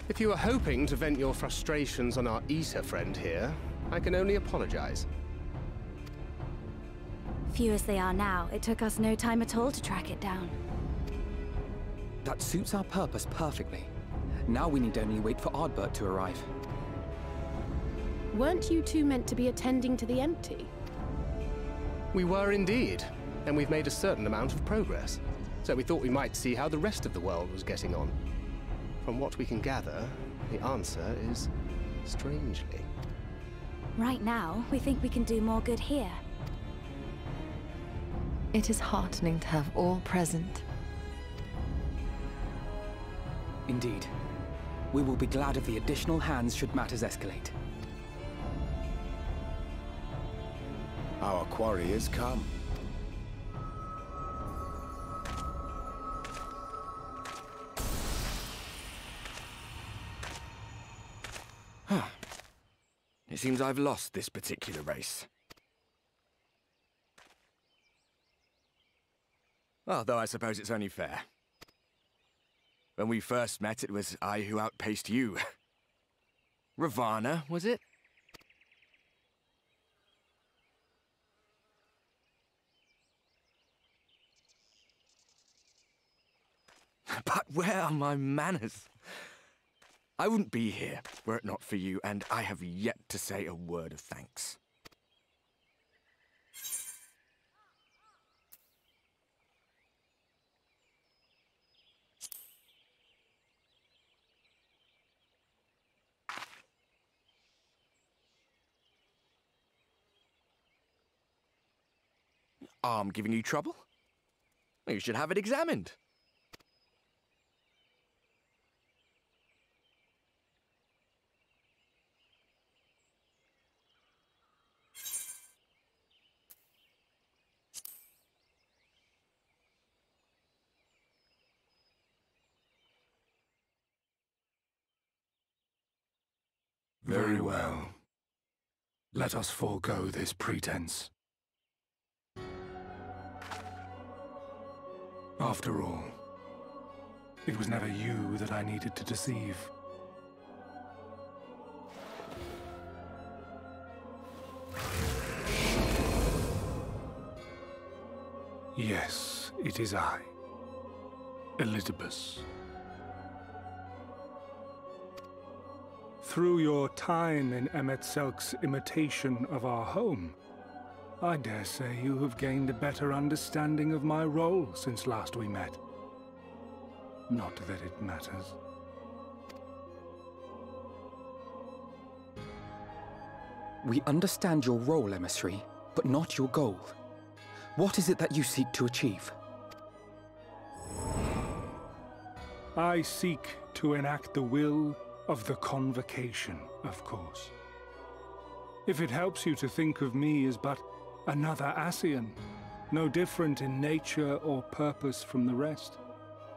If you were hoping to vent your frustrations on our Aether friend here, I can only apologize. Few as they are now, it took us no time at all to track it down. That suits our purpose perfectly. Now we need only wait for Ardbert to arrive. Weren't you two meant to be attending to the empty? We were indeed, and we've made a certain amount of progress. So we thought we might see how the rest of the world was getting on. From what we can gather, the answer is strangely. Right now, we think we can do more good here. It is heartening to have all present. Indeed. We will be glad of the additional hands should matters escalate. Our quarry has come. It seems I've lost this particular race. Although I suppose it's only fair. When we first met, it was I who outpaced you. Ravana, was it? But where are my manners? I wouldn't be here were it not for you, and I have yet to say a word of thanks. Arm giving you trouble? You should have it examined. Very well. Let us forego this pretense. After all, it was never you that I needed to deceive. Yes, it is I, Elizabeth. Through your time in Emet-Selk's imitation of our home, I dare say you have gained a better understanding of my role since last we met. Not that it matters. We understand your role, emissary, but not your goal. What is it that you seek to achieve? I seek to enact the will of the Convocation, of course. If it helps you to think of me as but another Ascian, no different in nature or purpose from the rest,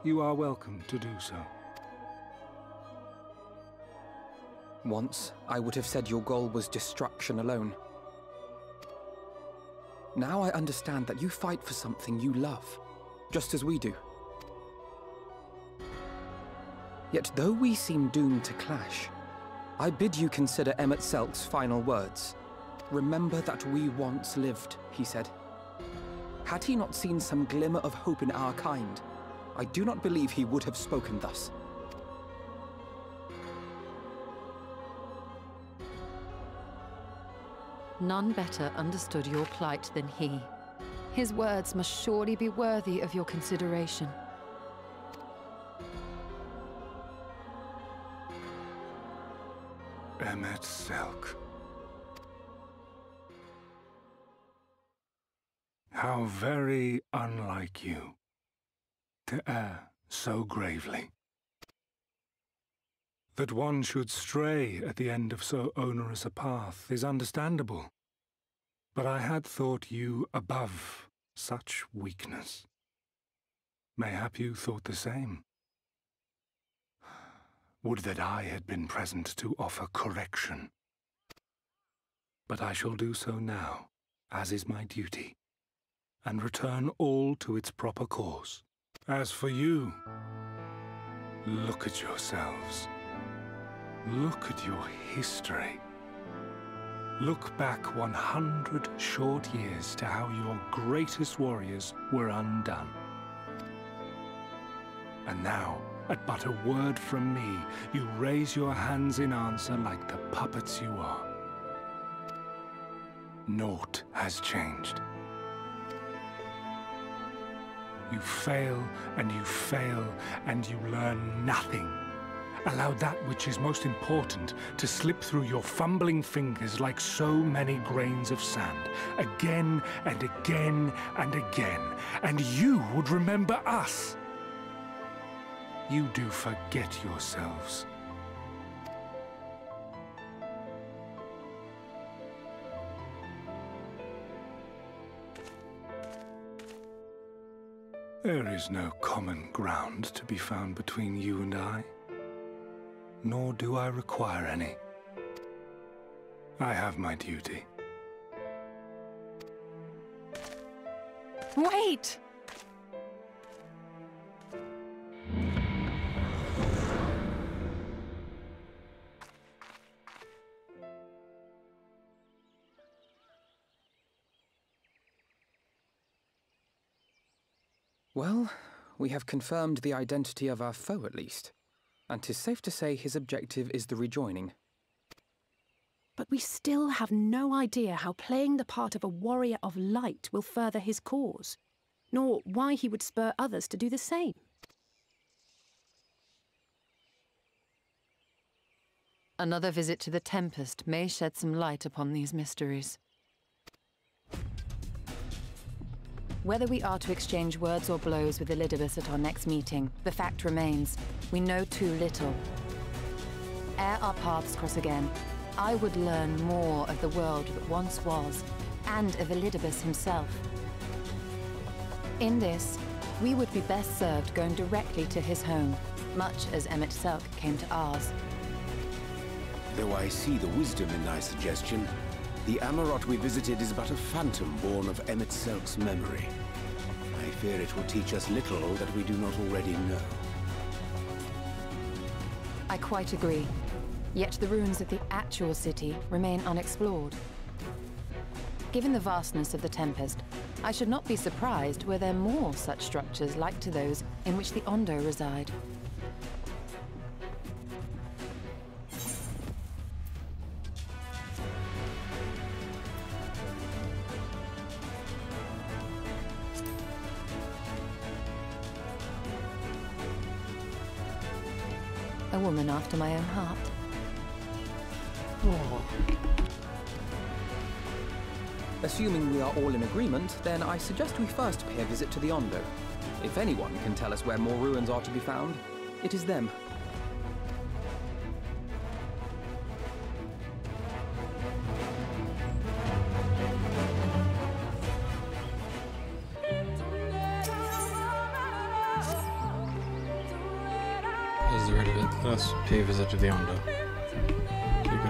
you are welcome to do so. Once, I would have said your goal was destruction alone. Now I understand that you fight for something you love, just as we do. Yet though we seem doomed to clash, I bid you consider Emet-Selk's final words. Remember that we once lived, he said. Had he not seen some glimmer of hope in our kind, I do not believe he would have spoken thus. None better understood your plight than he. His words must surely be worthy of your consideration. Emet-Selk. How very unlike you to err so gravely. That one should stray at the end of so onerous a path is understandable, but I had thought you above such weakness. Mayhap you thought the same. Would that I had been present to offer correction. But I shall do so now, as is my duty, and return all to its proper course. As for you, look at yourselves. Look at your history. Look back 100 short years to how your greatest warriors were undone. And now, at but a word from me, you raise your hands in answer like the puppets you are. Naught has changed. You fail, and you fail, and you learn nothing. Allow that which is most important to slip through your fumbling fingers like so many grains of sand, again and again and again, and you would remember us. You do forget yourselves. There is no common ground to be found between you and I. Nor do I require any. I have my duty. Wait! Well, we have confirmed the identity of our foe at least. And 'tis safe to say his objective is the rejoining. But we still have no idea how playing the part of a warrior of light will further his cause, nor why he would spur others to do the same. Another visit to the Tempest may shed some light upon these mysteries. Whether we are to exchange words or blows with Elidibus at our next meeting, the fact remains, we know too little. Ere our paths cross again, I would learn more of the world that once was, and of Elidibus himself. In this, we would be best served going directly to his home, much as Emmett Selk came to ours. Though I see the wisdom in thy suggestion, the Amarot we visited is but a phantom born of Emmett Selk's memory. I fear it will teach us little that we do not already know. I quite agree. Yet the ruins of the actual city remain unexplored. Given the vastness of the Tempest, I should not be surprised were there more such structures like to those in which the Ondo reside. A woman after my own heart. Assuming we are all in agreement, then I suggest we first pay a visit to the Ondo. If anyone can tell us where more ruins are to be found, it is them. As the rid of it, let us pay a visit to the Ondo.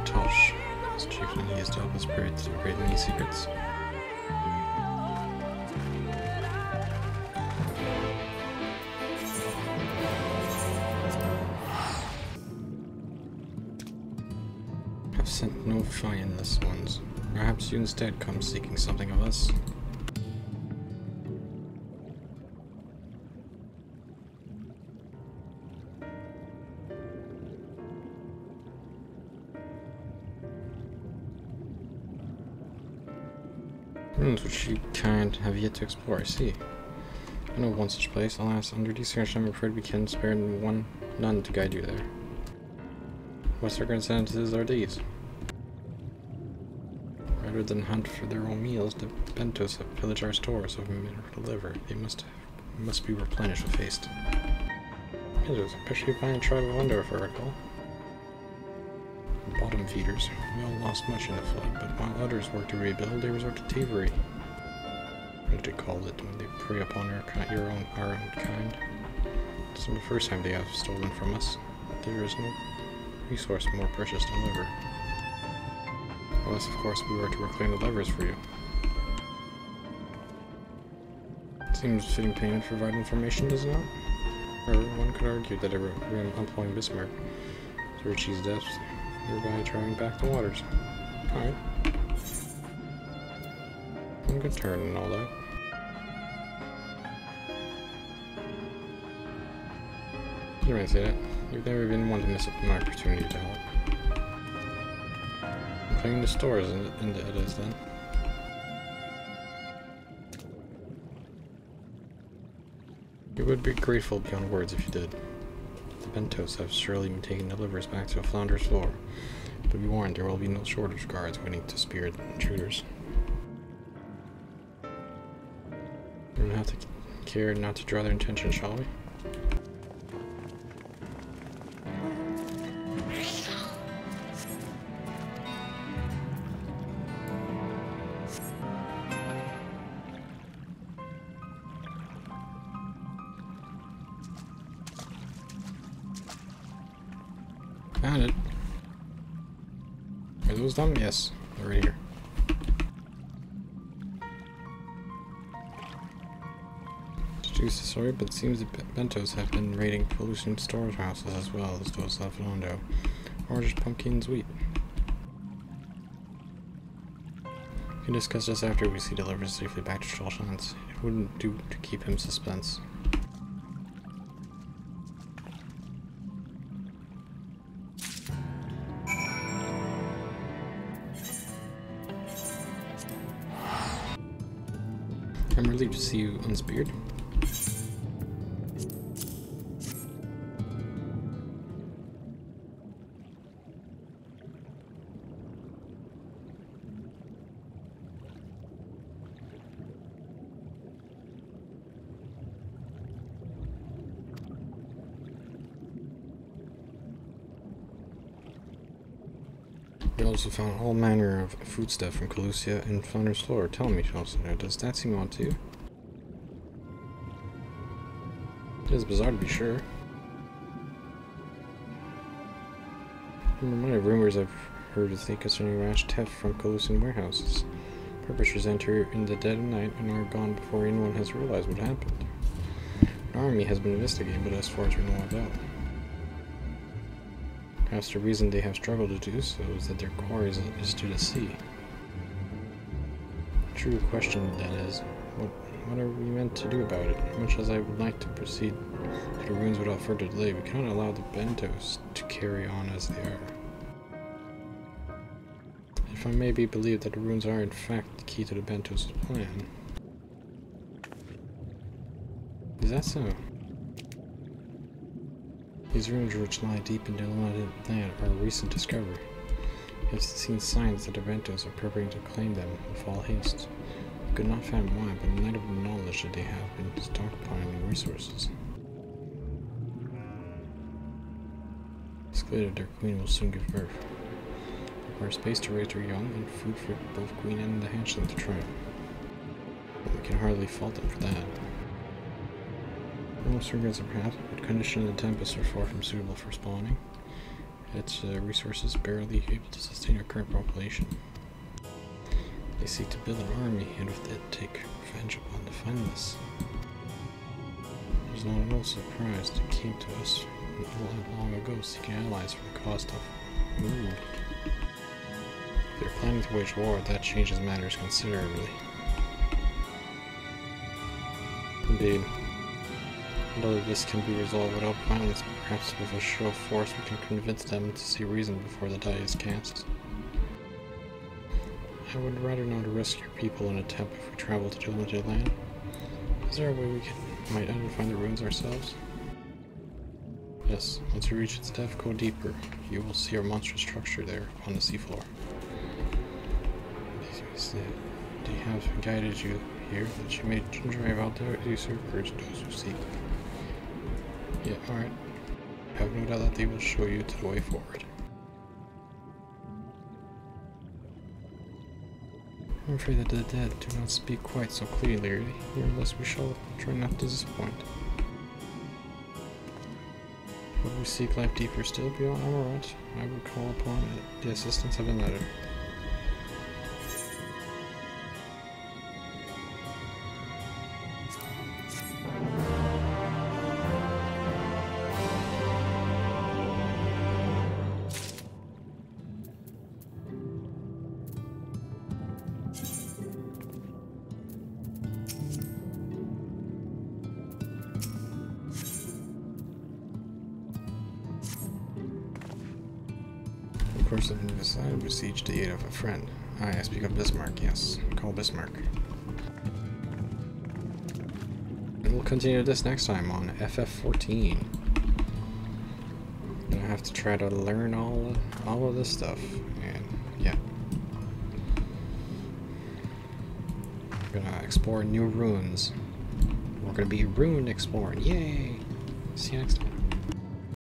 Tosh, as chieftain, he is to help us break many secrets. I've sent no fineless ones. Perhaps you instead come seeking something of us. Ruins which you kind have yet to explore, I see. I know one such place. Alas, under these circumstances, I'm afraid we can spare none to guide you there. What circumstances are these? Rather than hunt for their own meals, the Bentos have pillaged our stores of mineral liver. They must be replenished with haste. Bentos, a partially fine tribe of Under, if I recall. Bottom feeders. We all lost much in the flood, but while others work to rebuild, they resort to thievery. What they call it when they prey upon our own kind. This is the first time they have stolen from us. There is no resource more precious than liver. Unless, of course, we were to reclaim the levers for you. Seems fitting payment for vital information, does it not? Or one could argue that we're employing Bismarck to Richie's death, thereby driving back the waters. Alright. one good turn and all that. You might say that. You've never been one to miss an opportunity to help. Cleaning the stores into Edda's then. We would be grateful beyond words if you did. The Bentos have surely been taking deliverers back to a Flounder's floor. But be warned, there will be no shortage of guards waiting to spear intruders. We're gonna have to care not to draw their attention, shall we? Found it. Are those them? Yes, they're right here. Sorry, but it seems the Bentos have been raiding pollution storehouses as well as those of Londo. Orange, pumpkins, wheat. We can discuss this after we see deliverers safely back to Trollshan's. It wouldn't do to keep him suspense. I'm relieved to see you unspeared. We also found all manner of foodstuff from Calusia and Flounder's floor. Tell me, Chelsea, does that seem odd to you? It is bizarre to be sure. Many rumors I've heard of the concerning rash theft from Calusian warehouses. Perpetrators enter in the dead of night and are gone before anyone has realized what happened. An army has been investigating, but as far as we know about. Perhaps the reason they have struggled to do so is that their core is to the sea. The true question then is, what are we meant to do about it? Much as I would like to proceed to the ruins without further delay, we cannot allow the Bentos to carry on as they are. If I may be believed that the ruins are in fact the key to the Bentos' plan. Is that so? These ruins, which lie deep in the London land, are a recent discovery. We have seen signs that the Bentos are preparing to claim them with all haste. We could not fathom why, but in light of the knowledge that they have been stockpiling resources. It's clear that their queen will soon give birth. They require space to raise their young and food for both queen and the hatchling to thrive. We can hardly fault them for that. Most regrets are perhaps, but condition and the Tempest are far from suitable for spawning. Its resources barely able to sustain our current population. They seek to build an army and with it take revenge upon the Finless. It is not at all surprised it came to us long ago seeking allies for the cost of mood. If they're planning to wage war, that changes matters considerably. Indeed. Although this can be resolved without violence, perhaps with a show of force we can convince them to see reason before the die is cast. I would rather not risk your people in a attempt if we travel to the limited land. Is there a way we might identify the ruins ourselves? Yes, once you reach its depth, go deeper. You will see our monstrous structure there on the seafloor. They have guided you here that you may drive out there to encourage those who seek. Yeah, alright. I have no doubt that they will show you to the way forward. I'm afraid that the dead do not speak quite so clearly, nevertheless we shall try not to disappoint. Would we seek life deeper still beyond Amaranth, I would call upon the assistance of another. course of the side, besiege the aid of a friend. I speak of Bismarck, yes. Call Bismarck. And we'll continue this next time on FF14. Gonna have to try to learn all of this stuff, and yeah. Gonna explore new ruins. We're gonna be rune exploring, yay! See you next time.